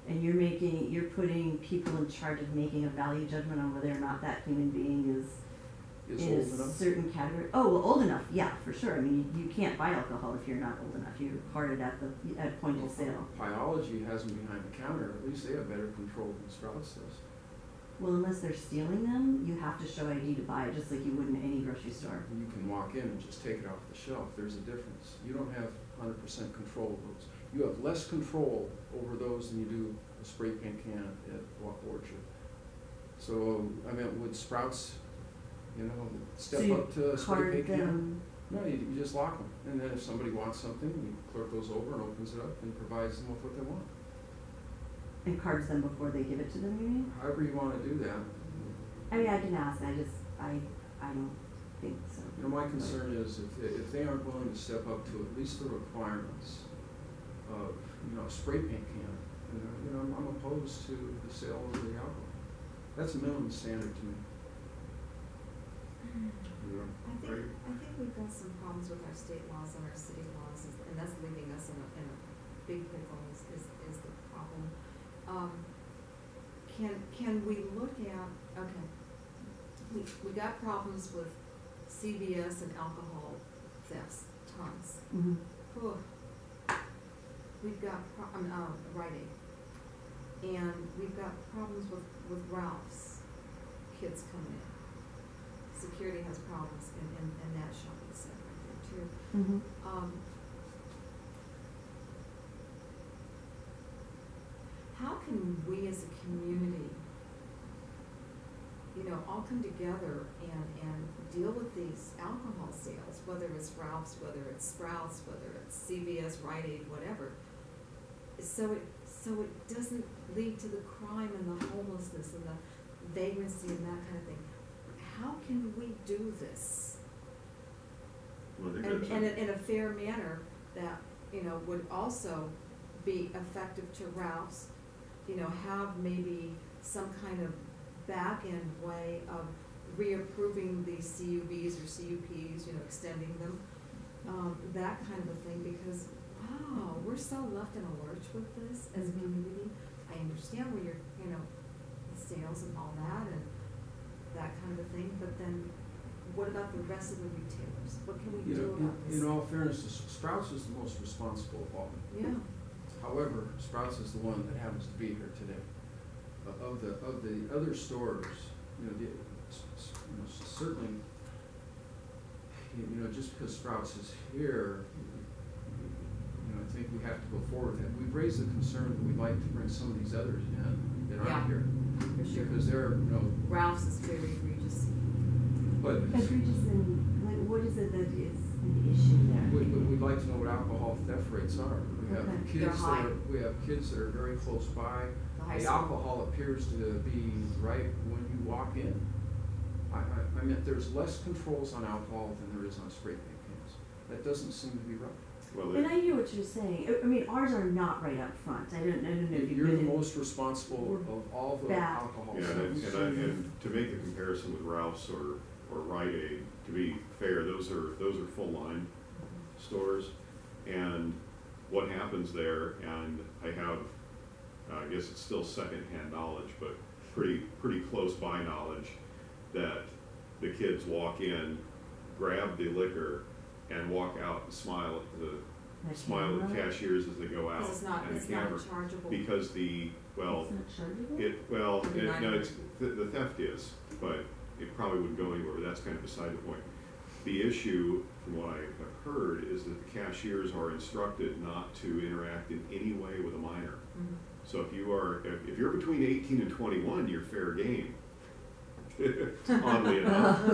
and you're putting people in charge of making a value judgment on whether or not that human being is
Is
in
old
a
enough?
certain category. Oh, well, old enough, yeah, for sure. I mean, you can't buy alcohol if you're not old enough. You're carded at point of sale.
Biology has them behind the counter, at least they have better control than Sprouts does.
Well, unless they're stealing them, you have to show ID to buy it, just like you would in any grocery store.
You can walk in and just take it off the shelf, there's a difference. You don't have 100% control of those. You have less control over those than you do a spray paint can at Orchard. So, I mean, would Sprouts, you know, step
So
up to a spray
card
paint can?
them.
No, you just lock them, and then if somebody wants something, the clerk goes over and opens it up and provides them with what they want.
And cards them before they give it to them, you mean?
However you wanna do that.
I mean, I can ask, I don't think so.
You know, my concern is if they aren't willing to step up to at least the requirements of, you know, a spray paint can, you know, I'm opposed to the sale of the alcohol. That's a minimum standard to me.
Yeah.
I think we've got some problems with our state laws and our city laws, and that's leaving us in a big pickle is the problem. Can we look at, okay, we got problems with CVS and alcohol thefts, tons.
Mm-hmm.
Whew. We've got, Rite Aid. And we've got problems with Ralph's, kids coming in. Security has problems in that shopping center right there too.
Mm-hmm.
How can we as a community, you know, all come together and deal with these alcohol sales, whether it's Ralph's, whether it's Sprouts, whether it's CVS, Rite Aid, whatever, so it doesn't lead to the crime and the homelessness and the vagrancy and that kind of thing. How can we do this?
Well, I think
And,
that's
and in a fair manner that, you know, would also be effective to Ralph's, you know, have maybe some kind of back-end way of reapproving the CUBs or CUPs, you know, extending them, that kind of a thing, because wow, we're so left in a lurch with this as a community. I understand where you're, you know, the sales and all that and that kind of a thing, but then what about the rest of the retailers? What can we
You
do
know,
about this?
in all fairness, Sprouts is the most responsible of all.
Yeah,
However, Sprouts is the one that happens to be here today. Of the other stores, you know, certainly, you know, just because Sprouts is here, you know, I think we have to go forward with that. We've raised the concern that we'd like to bring some of these others in that
Yeah.
aren't here.
for sure.
Because they're, you know,
Ralph's is very egregious.
but
Egregious in, like, what is it that is an issue there?
we'd like to know what alcohol theft rates are. We have
Okay.
kids
They're
that
high.
we have kids that are very close by.
The high
The
school.
alcohol appears to be right when you walk in. I mean, there's less controls on alcohol than there is on spray paint cans. That doesn't seem to be right.
Well,
And I hear what you're saying. I mean, ours are not right up front. I don't know if you've
You're the
been in.
most responsible of all the
Back.
alcohol.
yeah, and to make the comparison with Ralph's or Rite Aid, to be fair, those are full line stores, and what happens there, and I have, I guess it's still secondhand knowledge, but pretty close by knowledge, that the kids walk in, grab the liquor, and walk out and smile at the
camera?
cashiers as they go out,
Because it's not,
and
it's
the
not
camera,
chargeable.
because the, well,
It's not chargeable?
the theft is, but it probably wouldn't go anywhere, but that's kind of beside the point. The issue, from what I have heard, is that the cashiers are instructed not to interact in any way with a minor.
Mhm.
So if you're between 18 and 21, you're fair game. Oddly enough.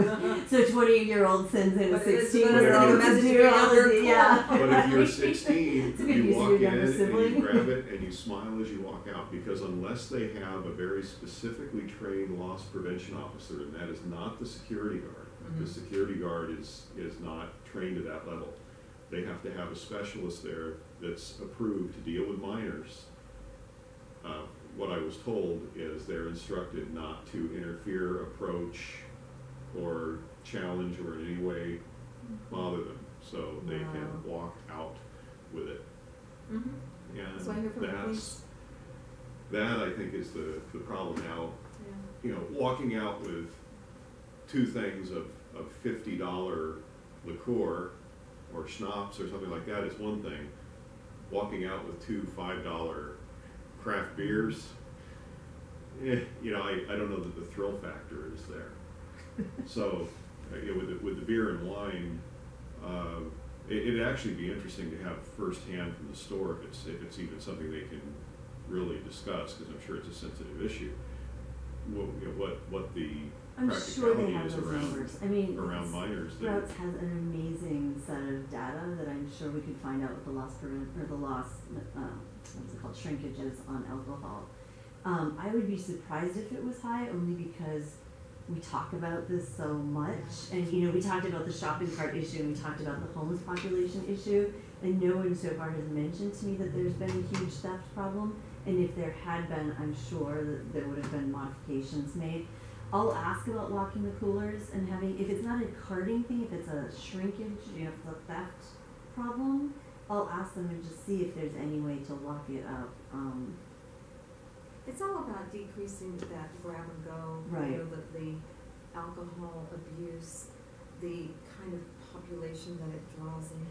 So a 28-year-old sends in a
But it's
16-year-old
a
to
message
do
to
all
younger
of the, yeah.
But if you're 16,
It's a good
you
use of
walk
your
in
younger
and
sibling.
you grab it and you smile as you walk out, because unless they have a very specifically trained loss prevention officer, and that is not the security guard. The
Mhm.
security guard is not trained to that level. They have to have a specialist there that's approved to deal with minors. What I was told is they're instructed not to interfere, approach, or challenge, or in any way bother them, so they can walk out with it.
Mhm.
And
So I hear from the police.
that I think is the problem now.
Yeah.
You know, walking out with two things of $50 liqueur or schnapps or something like that is one thing. Walking out with two $5 craft beers, you know, I don't know that the thrill factor is there. So, you know, with the beer and wine, it'd actually be interesting to have firsthand from the store if it's even something they can really discuss, because I'm sure it's a sensitive issue. What the
I'm sure they
practicality
have
is
those
around
numbers. I mean,
around minors.
Sprouts has an amazing set of data that I'm sure we could find out with the loss what's it called, shrinkages on alcohol. I would be surprised if it was high, only because we talk about this so much, and you know, we talked about the shopping cart issue, and we talked about the homeless population issue, and no one so far has mentioned to me that there's been a huge theft problem. And if there had been, I'm sure that there would have been modifications made. I'll ask about locking the coolers and having, if it's not a carting thing, if it's a shrinkage, you know, if it's a theft problem, I'll ask them and just see if there's any way to lock it up.
It's all about decreasing that grab and go,
Right.
you know, the alcohol abuse, the kind of population that it draws in.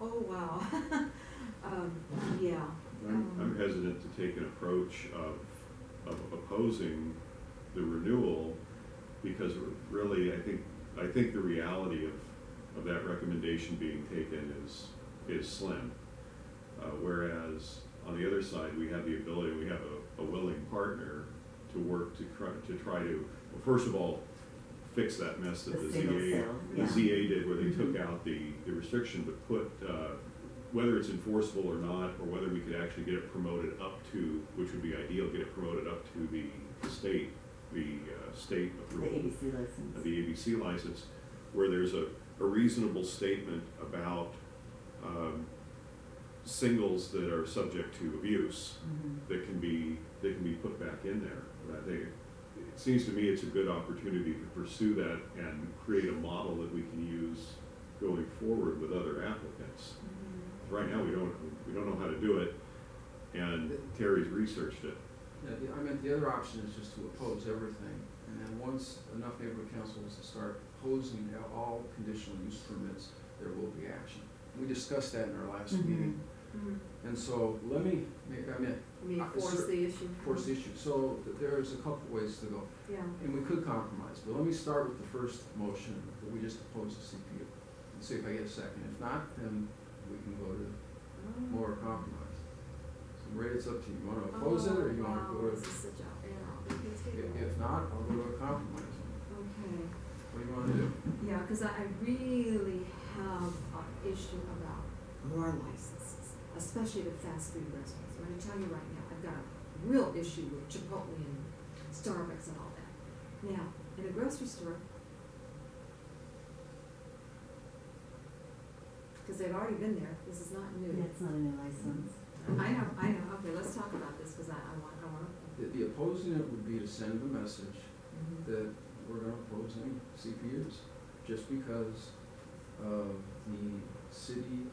Oh, wow. Yeah.
I'm hesitant to take an approach of opposing the renewal, because really I think the reality of that recommendation being taken is slim. Whereas on the other side, we have the ability, we have a willing partner to work to try to, well, first of all, fix that mess that
The single sale,
the
yeah.
ZA did, where they
Mhm.
took out the restriction, but put, whether it's enforceable or not, or whether we could actually get it promoted up to, which would be ideal, get it promoted up to the state
The
approval.
ABC license.
The ABC license, where there's a reasonable statement about singles that are subject to abuse that can be put back in there. And I think it seems to me it's a good opportunity to pursue that and create a model that we can use going forward with other applicants. right now we don't know how to do it, and Terry's researched it.
Yeah, I meant the other option is just to oppose everything, and then once enough neighborhood councils start opposing all conditional use permits, there will be action. We discussed that in our last meeting, and so let me make,
Force the issue.
force the issue. So there's a couple ways to go,
Yeah.
and we could compromise, but let me start with the first motion, that we just oppose the CPU, and see if I get a second. If not, then we can go to more compromise. So Ray, it's up to you. You wanna oppose it, or you wanna go to?
This is such a, yeah.
If not, I'll go to a compromise.
Okay.
What do you wanna do?
Yeah, because I really have an issue about more licenses, especially the fast food restaurants. I'm going to tell you right now, I've got a real issue with Chipotle and Starbucks and all that. Now, in a grocery store, because they've already been there, this is not new.
Yeah, it's not a new license.
I know, okay, let's talk about this, because I want
The opposing it would be to send a message
to.
that we're gonna oppose any CPUs, just because of the city,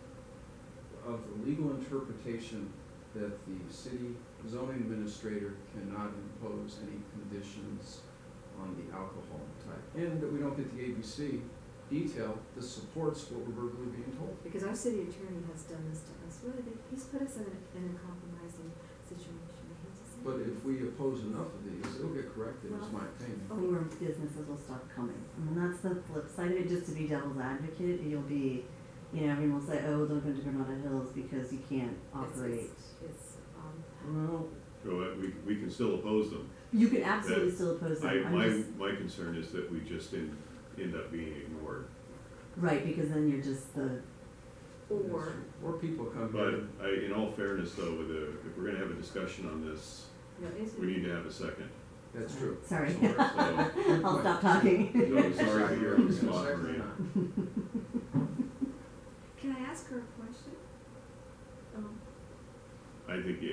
of the legal interpretation that the city zoning administrator cannot impose any conditions on the alcohol type, and that we don't get the ABC detail that supports what we're verbally being told.
Because our city attorney has done this to us, really, he's put us in a compromising situation. I hate to say
But
it.
if we oppose enough of these, it'll get corrected, is my opinion.
Or businesses will stop coming. And that's the flip side of it, just to be devil's advocate, you'll be, everyone will say, oh, don't go to Granada Hills because you can't operate.
It's
Well,
So we can still oppose them.
You can absolutely still oppose them.
My concern is that we just end up being ignored.
Right, because then you're just the,
or people come
But
here.
in all fairness though, if we're gonna have a discussion on this, we need to have a second.
That's true.
sorry.
So,
I'll stop talking.
so sorry to hear on the
Is there a
spot,
second or
Maria.
not?
Can I ask her a question?
I think we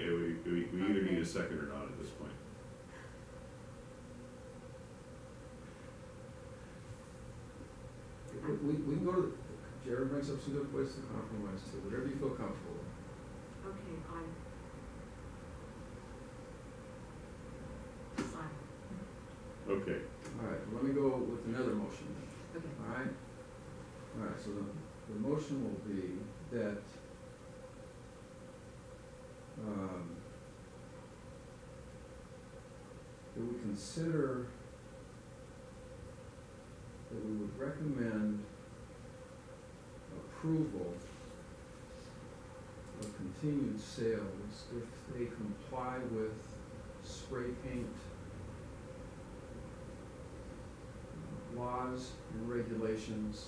either need a second or not at this point.
We can go to, Jared brings up some good ways to compromise too, whatever you feel comfortable with.
Okay, fine.
Okay.
All right, let me go with another motion then.
Okay.
All right? All right, so the motion will be that, that we consider, that we would recommend approval of continued sales if they comply with spray paint laws and regulations,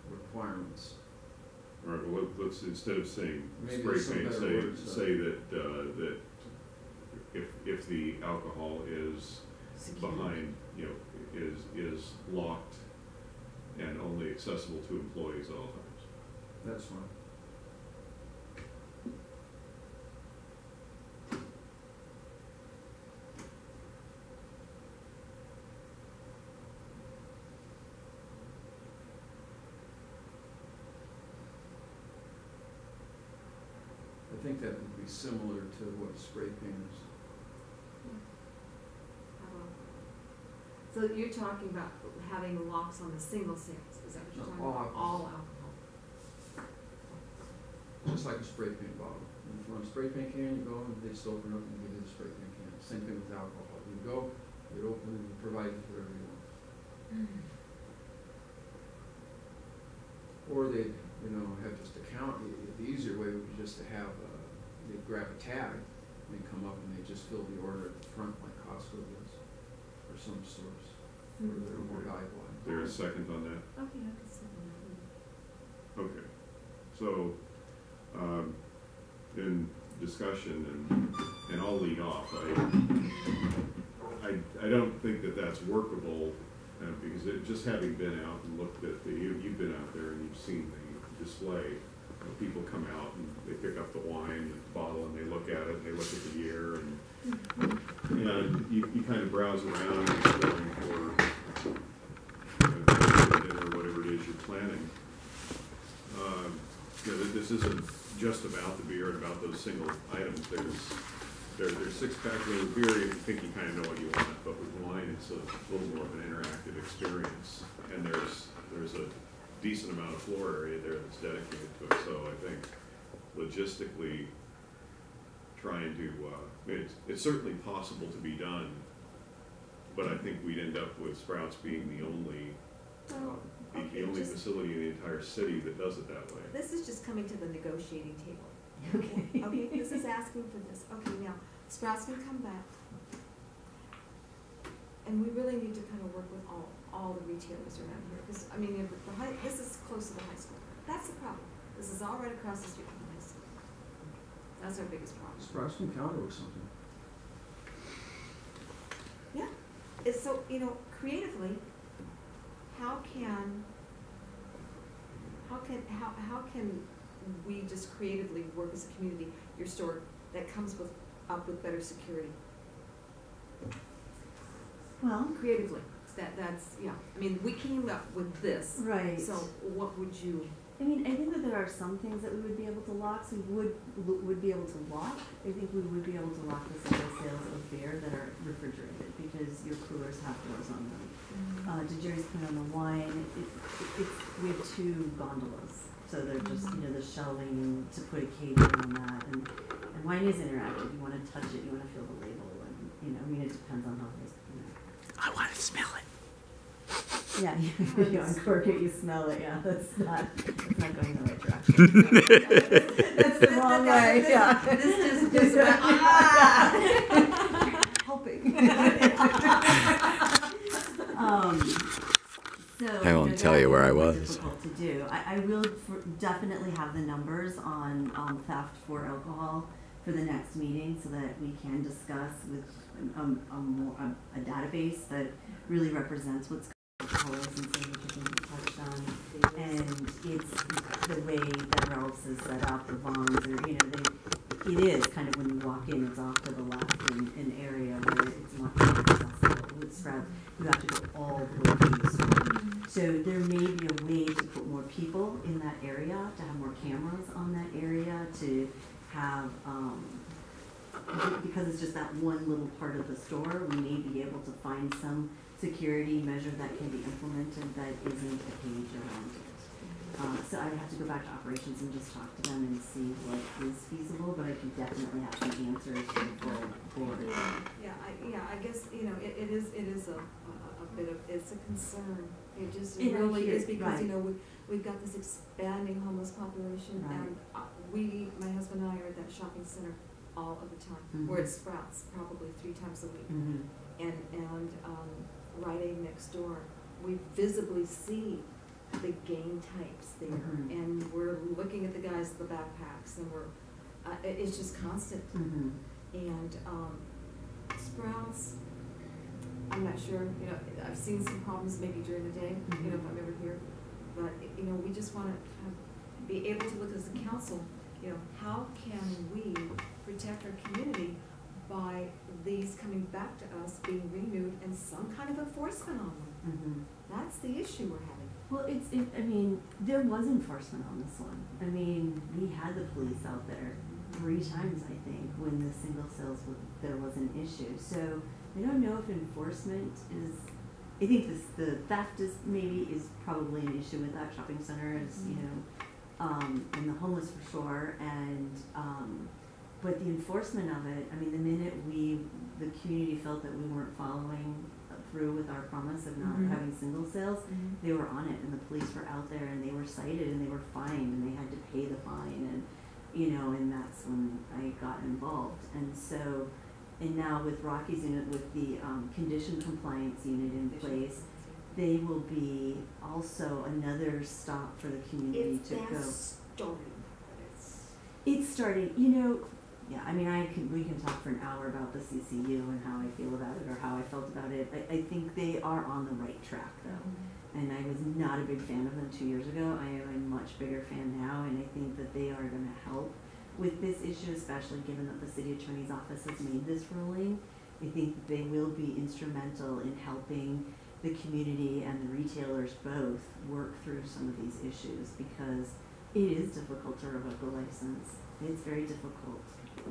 requirements.
All right, well, let's, instead of saying
Maybe
spray
there's some
paint,
better words,
say that if the alcohol is behind, is locked and only accessible to employees at all times.
That's fine. I think that would be similar to what spray paint is.
So you're talking about having locks on the single sales, is that what you're
No,
talking
all
about?
alcohol.
All alcohol.
Just like a spray paint bottle. If you want a spray paint can, you go and they just open up and give you the spray paint can. Same thing with alcohol. You go, you open and you provide it whatever you want. Or they, have just a count. The easier way would be just to have, they grab a tag and they come up and they just fill the order at the front like Costco does, or some stores, where they're more valuable.
Is there a second on that?
Okay, I can second that.
Okay. So, in discussion, and I'll lead off, I don't think that that's workable, because just having been out and looked at you've been out there and you've seen the display. People come out and they pick up the wine bottle and they look at it and they look at the beer and you kind of browse around exploring for dinner or whatever it is you're planning. This isn't just about the beer and about those single items. There's six-pack of beer, you think you kind of know what you want, but with wine, it's a little more of an interactive experience. And there's a decent amount of floor area there that's dedicated to it. So I think logistically, trying to, it's certainly possible to be done, but I think we'd end up with Sprouts being the only facility in the entire city that does it that way.
This is just coming to the negotiating table.
Okay.
Okay, this is asking for this. Okay, now, Sprouts can come back. And we really need to kind of work with all the retailers around here, because, I mean, this is close to the high school. That's the problem. This is all right across the street from the high school. That's our biggest problem.
Sprouts can counter with something.
Yeah, it's so, creatively, how can we just creatively work as a community, your store that comes up with better security?
Well,
Creatively, that's, yeah, I mean, we came up with this.
right.
So what would you,
I mean, I think that there are some things that we would be able to lock. So we would be able to lock. I think we would be able to lock the single sales of beer that are refrigerated because your coolers have doors on them. To Jerry's point on the wine, we have two gondolas, so they're just the shelving to put a cage on that, and wine is interactive. You want to touch it, you want to feel the label, and I mean it depends on how this.
I want to smell it.
Yeah, you uncork it, you smell it. Yeah, that's not going the right direction. That's the wrong way. Yeah,
this is just
helping. So
I won't tell you where I was.
Difficult to do. I will definitely have the numbers on theft for alcohol for the next meeting, so that we can discuss with a database that really represents what's alcohol licenses, which I think we touched on, and it's the way that Ralph's is set up, the bonds, or it is kind of when you walk in, it's off to the left in an area where it's not accessible. With Sprout, you have to go all the way to the store. So there may be a way to put more people in that area, to have more cameras on that area, to have, because it's just that one little part of the store, we may be able to find some security measure that can be implemented that isn't a cage around it. So I would have to go back to operations and just talk to them and see what is feasible, but I can definitely have some answers for the full board.
I guess, it is a bit of, it's a concern. It just
It
really
really
is,
is,
because,
right.
we've got this expanding homeless population,
Right.
and my husband and I are at that shopping center all of the time. We're at Sprouts probably 3 times a week. And Rite Aid next door, we visibly see the game types there, and we're looking at the guys with the backpacks, and it's just constant. And Sprouts, I'm not sure, I've seen some problems maybe during the day, if I'm ever here, but, we just want to be able to look as a council, how can we protect our community by these coming back to us, being renewed, and some kind of enforcement on them. That's the issue we're having.
Well, I mean, there was enforcement on this one. I mean, we had the police out there 3 times, I think, when the single sales there was an issue. So I don't know if enforcement is. I think the theft is probably an issue with that shopping center, as and the homeless for sure, and but the enforcement of it. I mean, the minute the community felt that we weren't following through with our promise of not having single sales, they were on it, and the police were out there, and they were cited, and they were fined, and they had to pay the fine, and that's when I got involved. And so, and now with Rocky's unit, with the condition compliance unit in place, they will be also another stop for the community to go. It's starting, yeah, I mean, we can talk for an hour about the CCU and how I feel about it or how I felt about it. I think they are on the right track, though. And I was not a big fan of them 2 years ago. I am a much bigger fan now, and I think that they are going to help with this issue, especially given that the city attorney's office has made this ruling. I think that they will be instrumental in helping the community and the retailers both work through some of these issues, because It is difficult to revoke a license. It's very difficult.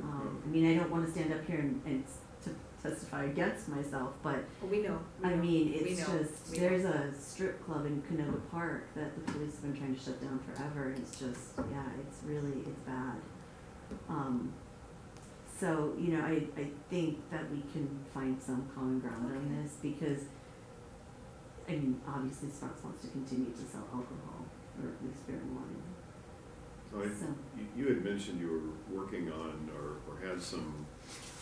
I mean, I don't want to stand up here and to testify against myself, but
Well, we know.
I mean,
We
it's
know.
just,
We know.
there's a strip club in Canoga Park that the police have been trying to shut down forever. It's just, yeah, it's really, it's bad. So, you know, I think that we can find some common ground on this because, I mean, obviously Sprouts wants to continue to sell alcohol, or at least beer and wine.
So
So-
you had mentioned you were working on or had some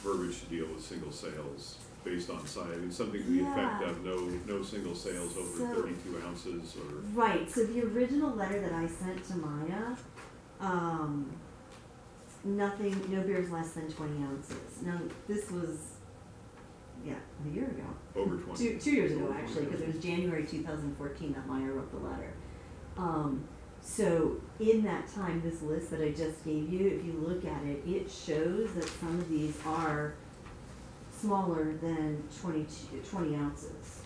verbiage to deal with single sales based on size, I mean, something to the effect
Yeah.
of no single sales over
So-
32 ounces or.
Right, so the original letter that I sent to Maya, nothing, no beers less than 20 ounces. Now, this was, yeah, a year ago.
Over 20.
2 years ago, actually, because it was January 2014 that Maya wrote the letter. So in that time, this list that I just gave you, if you look at it, it shows that some of these are smaller than 20 ounces.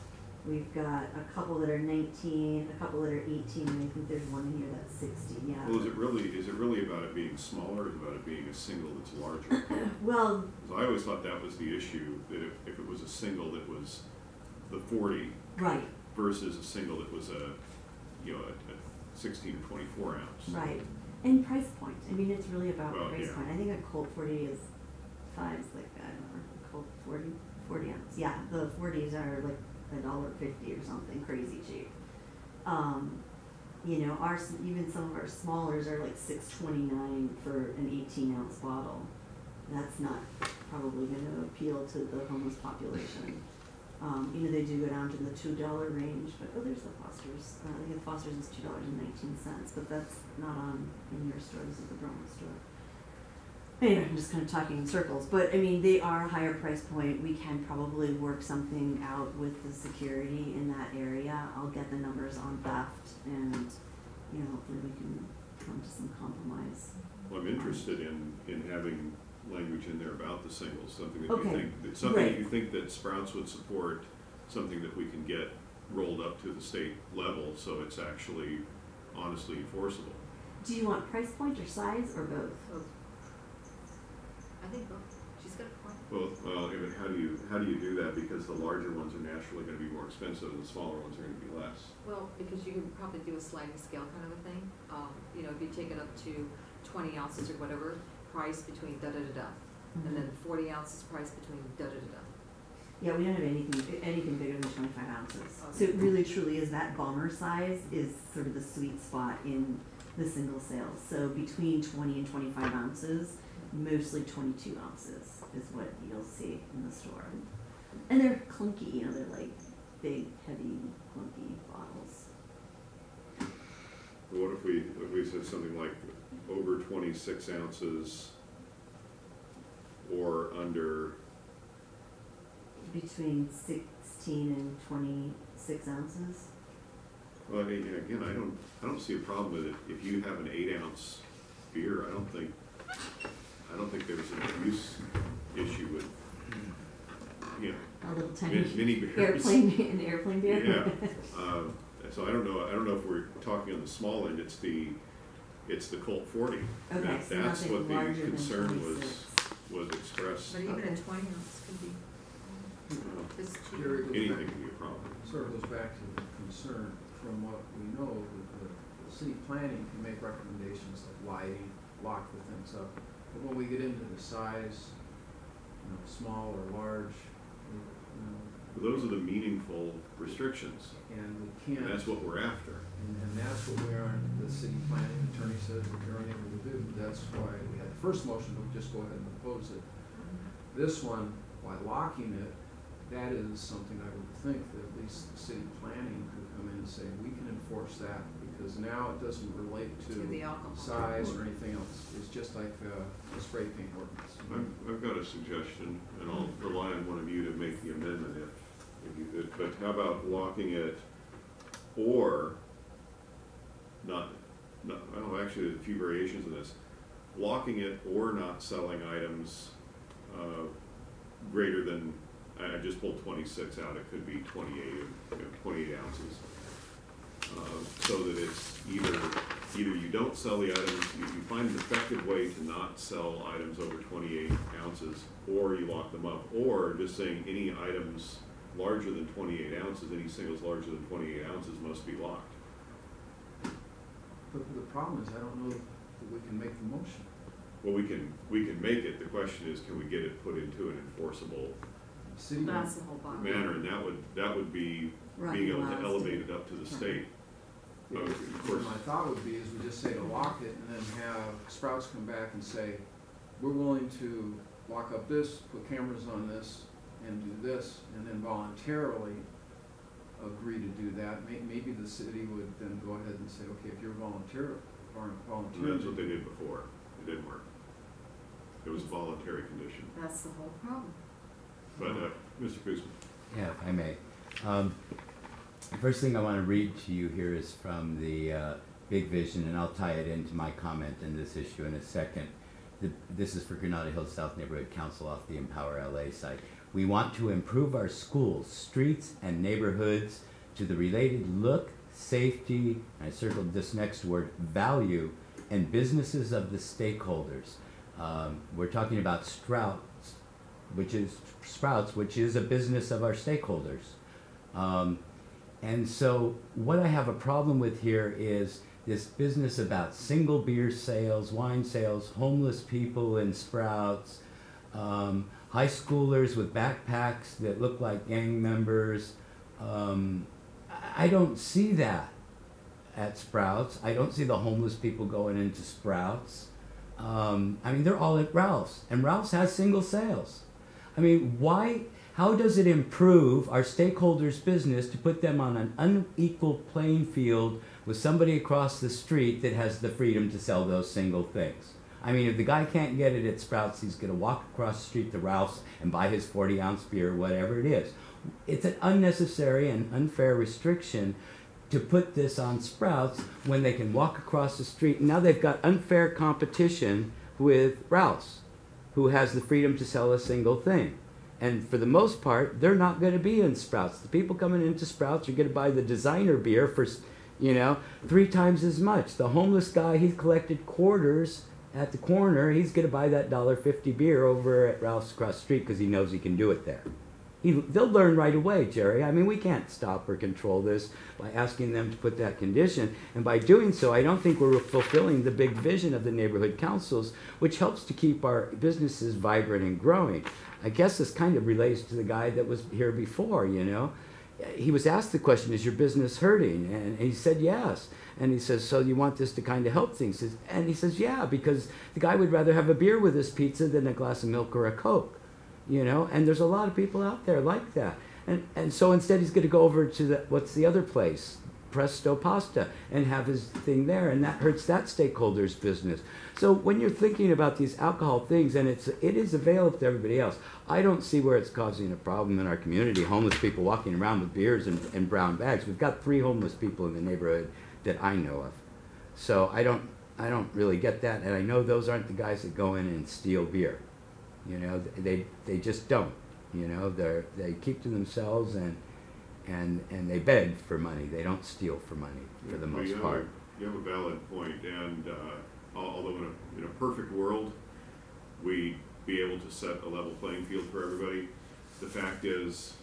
We've got a couple that are 19, a couple that are 18, and I think there's one in here that's 60, yeah.
Well, is it really about it being smaller, or is it about it being a single that's larger?
Well,
'Cause I always thought that was the issue, that if it was a single that was the 40
right,
versus a single that was a 16 or 24 ounce.
right. And price point, I mean, it's really about
Well,
price
yeah.
point. I think a Colt 40 is 5's like, I don't know, a Colt 40 ounce. Yeah, the 40s are like $1.50 or something crazy cheap. You know, even some of our smallers are like $6.29 for an 18-ounce bottle. That's not probably going to appeal to the homeless population. You know, they do go down to the $2 range, but there's the Foster's. I think the Foster's is $2.19, but that's not on in your store. This is the Broma store. Anyway, I'm just kind of talking in circles, but I mean, they are a higher price point. We can probably work something out with the security in that area. I'll get the numbers on theft, and you know, hopefully we can come to some compromise.
Well, I'm interested in having language in there about the singles, something that
Okay,
you think that Sprouts would support, something that we can get rolled up to the state level, so it's actually honestly enforceable.
Do you want price point or size or both?
Both. I think both. She's got a point.
Well, how do you do that? Because the larger ones are naturally going to be more expensive, and the smaller ones are going to be less.
Well, because you could probably do a sliding scale kind of a thing. You know, if you take it up to 20 ounces or whatever, price between da-da-da-da. And then 40 ounces price between da-da-da-da.
Yeah, we don't have anything bigger than 25 ounces. So it really truly is that bomber size is sort of the sweet spot in the single sales. So between 20 and 25 ounces, mostly 22 ounces is what you'll see in the store. And they're clunky, you know, they're like big, heavy, clunky bottles.
What if we said something like over 26 ounces or under?
Between 16 and 26 ounces.
Well, I mean, again, I don't see a problem with it. If you have an 8-ounce beer, I don't think there's an abuse issue with, you know,
A little tiny
mini beers.
airplane beer.
Yeah. So I don't know if we're talking on the small end. It's the Colt 40.
Okay, so
That's
nothing
what the
larger than
concern
26.
was expressed.
But even
Okay.
a 20 ounce could be, it's
Jerry,
cheaper.
Anything can be a problem.
Sort of goes back to the concern from what we know, that the city planning can make recommendations like lighting, lock the things up. But when we get into the size, you know, small or large, you know,
But those are the meaningful restrictions,
and we
and
can't.
that's what we're after.
And that's what we are, the city planning attorney says that they're unable to do. That's why we had the first motion to just go ahead and oppose it. This one, by locking it, that is something I would think that at least the city planning could come in and say, we can enforce that, because now it doesn't relate
To the alcohol.
size or anything else. It's just like a spray paint ordinance.
I've got a suggestion, and I'll rely on one of you to make the amendment if you could, but how about locking it or not, well, actually, there's a few variations of this. Locking it or not selling items greater than, I just pulled 26 out, it could be 28 ounces. So that it's either either you don't sell the items, you find an effective way to not sell items over 28 ounces, or you lock them up, or just saying any items larger than 28 ounces, any singles larger than 28 ounces must be locked.
But the problem is, I don't know that we can make the motion.
Well, we can make it. The question is, can we get it put into an enforceable
City
That's the whole bottom.
manner? And that would be
Right,
being able
allows
to
to-
elevate it up to the state.
Yeah,
Of course.
my thought would be is we just say to lock it and then have Sprouts come back and say, we're willing to lock up this, put cameras on this, and do this, and then voluntarily agree to do that. Maybe the city would then go ahead and say, okay, if you're volunteer.
And that's what they did before. It didn't work. It was a voluntary condition.
That's the whole problem.
But, Mr. Kuzma.
Yeah, if I may. The first thing I want to read to you here is from the Big Vision, and I'll tie it into my comment in this issue in a second. This is for Granada Hills South Neighborhood Council off the Empower LA site. We want to improve our schools, streets, and neighborhoods to the related look, safety, and I circled this next word, value, and businesses of the stakeholders. We're talking about Sprouts, which is a business of our stakeholders. And so what I have a problem with here is this business about single beer sales, wine sales, homeless people in Sprouts, high schoolers with backpacks that look like gang members. I don't see that at Sprouts. I don't see the homeless people going into Sprouts. I mean, they're all at Ralph's, and Ralph's has single sales. I mean, how does it improve our stakeholders' business to put them on an unequal playing field with somebody across the street that has the freedom to sell those single things? I mean, if the guy can't get it at Sprouts, he's going to walk across the street to Ralph's and buy his 40-ounce beer, whatever it is. It's an unnecessary and unfair restriction to put this on Sprouts when they can walk across the street. Now they've got unfair competition with Ralph's, who has the freedom to sell a single thing. And for the most part, they're not going to be in Sprouts. The people coming into Sprouts are going to buy the designer beer for, 3 times as much. The homeless guy, he's collected quarters at the corner. He's going to buy that $1.50 beer over at Ralph's across the street because he knows he can do it there. They'll learn right away, Jerry. I mean, we can't stop or control this by asking them to put that condition. And by doing so, I don't think we're fulfilling the big vision of the neighborhood councils, which helps to keep our businesses vibrant and growing. I guess this kind of relates to the guy that was here before, He was asked the question, is your business hurting? And he said yes. And he says, so you want this to kind of help things? And he says, yeah, because the guy would rather have a beer with his pizza than a glass of milk or a Coke. And there's a lot of people out there like that. And so instead he's going to go over to what's the other place? Presto Pasta, and have his thing there, and that hurts that stakeholder's business. So when you're thinking about these alcohol things, and it is available to everybody else, I don't see where it's causing a problem in our community. Homeless people walking around with beers and brown bags. We've got 3 homeless people in the neighborhood that I know of. So I don't really get that, and I know those aren't the guys that go in and steal beer. They just don't. They keep to themselves and they beg for money. They don't steal for money for the most part.
You have a valid point, and although in a perfect world, we'd be able to set a level playing field for everybody, the fact is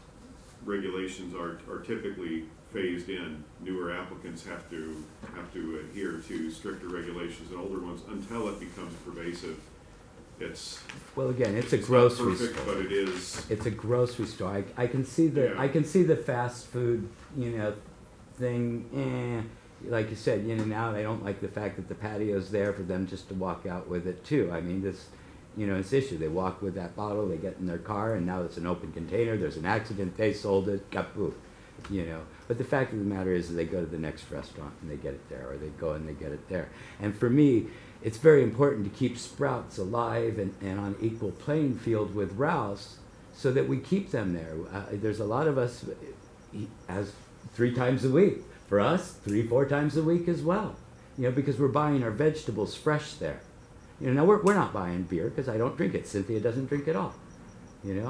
regulations are typically phased in. Newer applicants have to adhere to stricter regulations than older ones until it becomes pervasive. It's
a grocery
perfect,
store.
but it is.
It's a grocery store. I can see
Yeah.
I can see the fast food, thing. Like you said, in and out. I don't like the fact that the patio's there for them just to walk out with it too. I mean, this issue. They walk with that bottle, they get in their car, and now it's an open container. There's an accident. They sold it. Kaput. But the fact of the matter is that they go to the next restaurant and they get it there, or they go and they get it there. And for me, it's very important to keep Sprouts alive and on equal playing field with Ralph's so that we keep them there. There's a lot of us as 3 times a week. For us, 3-4 times a week as well. Because we're buying our vegetables fresh there. Now we're not buying beer because I don't drink it. Cynthia doesn't drink it all.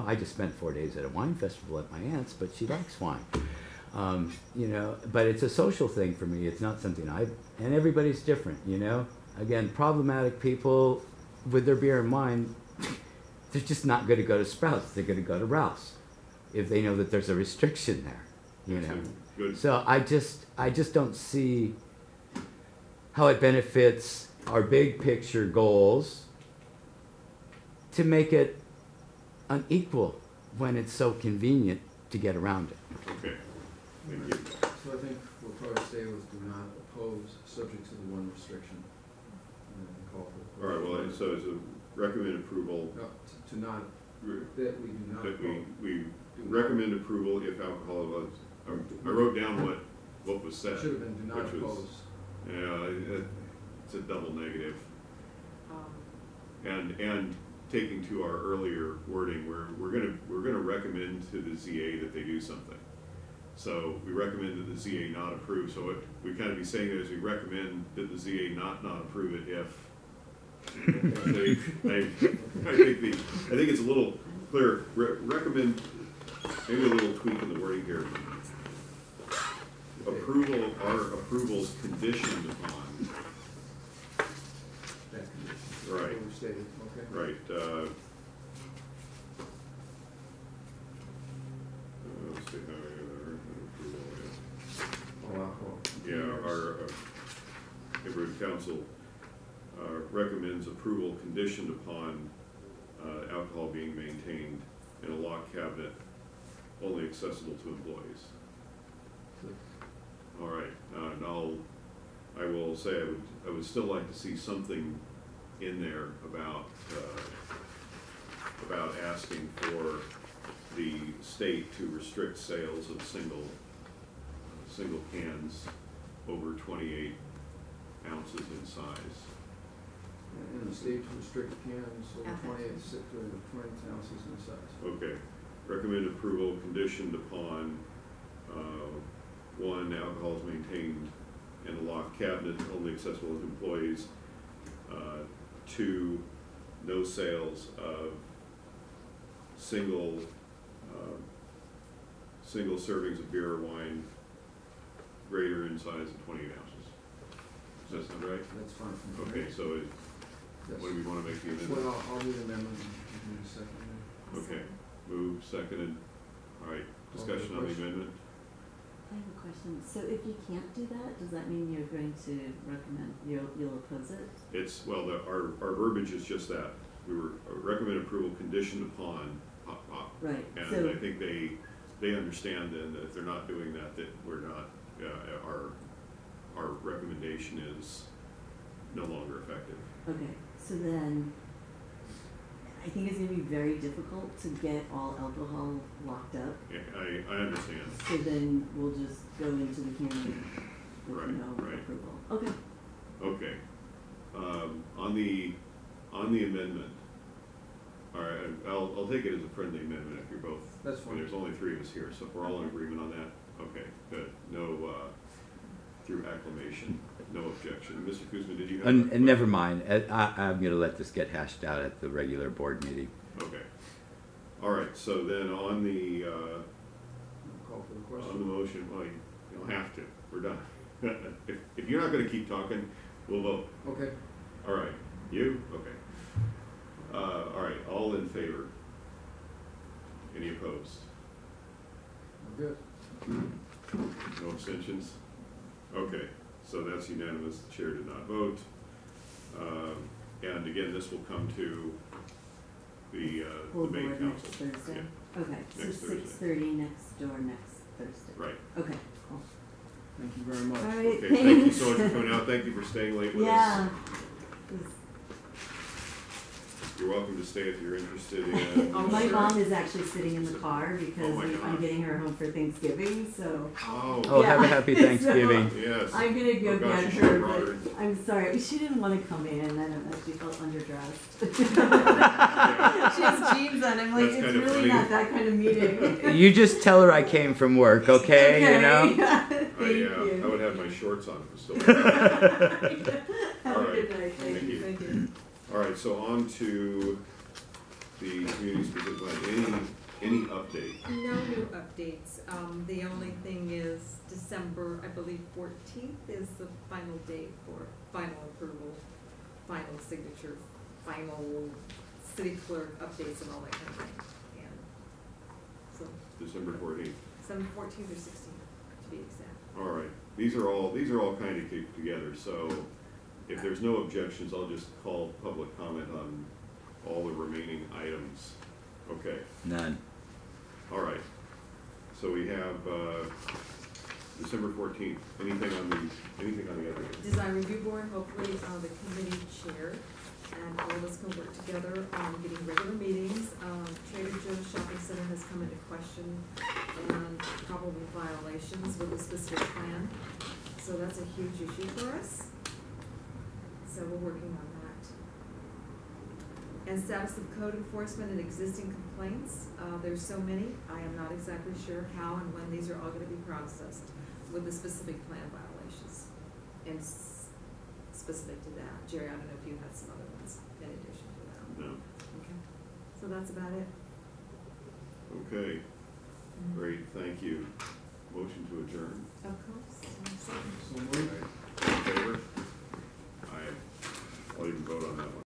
I just spent 4 days at a wine festival at my aunt's, but she likes wine. You know, but it's a social thing for me. It's not something and everybody's different, you know. Again, problematic people with their beer and wine, they're just not going to go to Sprouts. They're going to go to Ralph's if they know that there's a restriction there, you know.
Good.
So I just don't see how it benefits our big picture goals to make it unequal when it's so convenient to get around it.
Okay, thank you.
So I think we'll probably stay with do not oppose, subject to the one restriction. And then call for.
All right, well, so it's a recommend approval,
No, to not, that we do not
that
oppose.
we
Do not-
recommend approval if alcohol was, I wrote down what was said.
Should have been do not
which was-
oppose.
Yeah, it's a double negative.
Um,
And taking to our earlier wording, we're gonna recommend to the ZA that they do something. So we recommend that the ZA not approve, so what we kind of be saying is we recommend that the ZA not approve it if. I think it's a little clearer, recommend, maybe a little tweak in the wording here. Approval, our approval's conditioned upon,
That condition.
Right.
Overstated, okay.
right, let's see, approval,
All alcohol.
yeah, our neighborhood council recommends approval conditioned upon alcohol being maintained in a locked cabinet only accessible to employees. All right, and I will say I would still like to see something in there about asking for the state to restrict sales of single cans over 28 ounces in size.
And the state to restrict cans over
Okay.
20 ounces in size.
Okay, recommend approval conditioned upon, one, alcohol is maintained in a locked cabinet only accessible to employees. Two, no sales of single servings of beer or wine greater in size than 28 ounces. Does that sound right?
That's fine. for me.
Okay, so
Yes.
what do we want to make the amendment?
Well, I'll do the amendment in a second.
Okay, moved, seconded. All right, discussion on the
question?
amendment?
I have a question. So if you can't do that, does that mean you're going to recommend, you'll oppose it?
It's, well, our verbiage is just that. We were recommend approval conditioned upon pop.
Right,
And
so,
I think they understand then that if they're not doing that, that we're not, our recommendation is no longer effective.
okay, so then, I think it's gonna be very difficult to get all alcohol locked up.
Yeah, I understand.
So then we'll just go into the hearing with
Right,
no
right.
approval. Okay,
Okay. On the amendment, all right, I'll take it as a friendly amendment if you're both.
That's fine.
There's only three of us here, so if we're all in agreement on that, okay, good. No, through acclamation, no objection. Mr. Kuzma, did you have?
And never mind, I'm going to let this get hashed out at the regular board meeting.
Okay. All right, so then on the,
Call for the
on the
question.
motion, well, you don't have to, we're done. If you're not gonna keep talking, we'll vote.
Okay.
All right, you? Okay. All right, all in favor? Any opposed?
We're good.
No abstentions? Okay, so that's unanimous, the chair did not vote. And again, this will come to the
full
main
board next
council.
Thursday?
Yeah,
Okay, so
Next Thursday.
6:30 next door next Thursday?
right.
Okay, cool.
Thank you very much.
All right,
Okay,
thanks.
thank you so much for coming out, thank you for staying late with us.
Yeah.
You're welcome to stay if you're interested in.
Oh,
My
sure.
mom is actually sitting in the car because
Oh my
I'm
gosh.
getting her home for Thanksgiving, so
Oh,
Oh, have a happy
So-
Thanksgiving.
yes.
I'm gonna go
Oh, gosh,
get
you should have
her,
brought
but
her in.
I'm sorry, she didn't wanna come in, and I don't know, she felt underdressed.
Yeah.
She has jeans on, I'm like,
That's
it's
kind of
really
funny.
not that kind of meeting.
You just tell her I came from work, okay? You know?
Thank
I
you.
would have my shorts on if it was still.
Have
All
a
right.
good night,
Thank you.
thank you.
All right, so on to the community specific plan. Any Any update?
No new updates. The only thing is December, I believe 14th is the final date for final approval, final signature, final city clerk updates and all that kind of thing. And so,
December 14th.
December 14th or 16th, to be exact.
All right. These are all kind of kept together, so if there's no objections, I'll just call public comment on all the remaining items. Okay.
None.
All right, so we have, December 14th, anything on the other?
Design Review Board, hopefully, the committee chair and all of us can work together on getting regular meetings. Trader Joe's Shopping Center has come into question and probable violations with a specific plan. So that's a huge issue for us. So we're working on that. And status of code enforcement and existing complaints, there's so many, I am not exactly sure how and when these are all gonna be processed with the specific plan violations. And specific to that, Jerry, I don't know if you had some other ones in addition to that.
No.
Okay, so that's about it.
Okay, great, thank you. Motion to adjourn.
Of course.
So
All right, all in favor? I'll even vote on that one.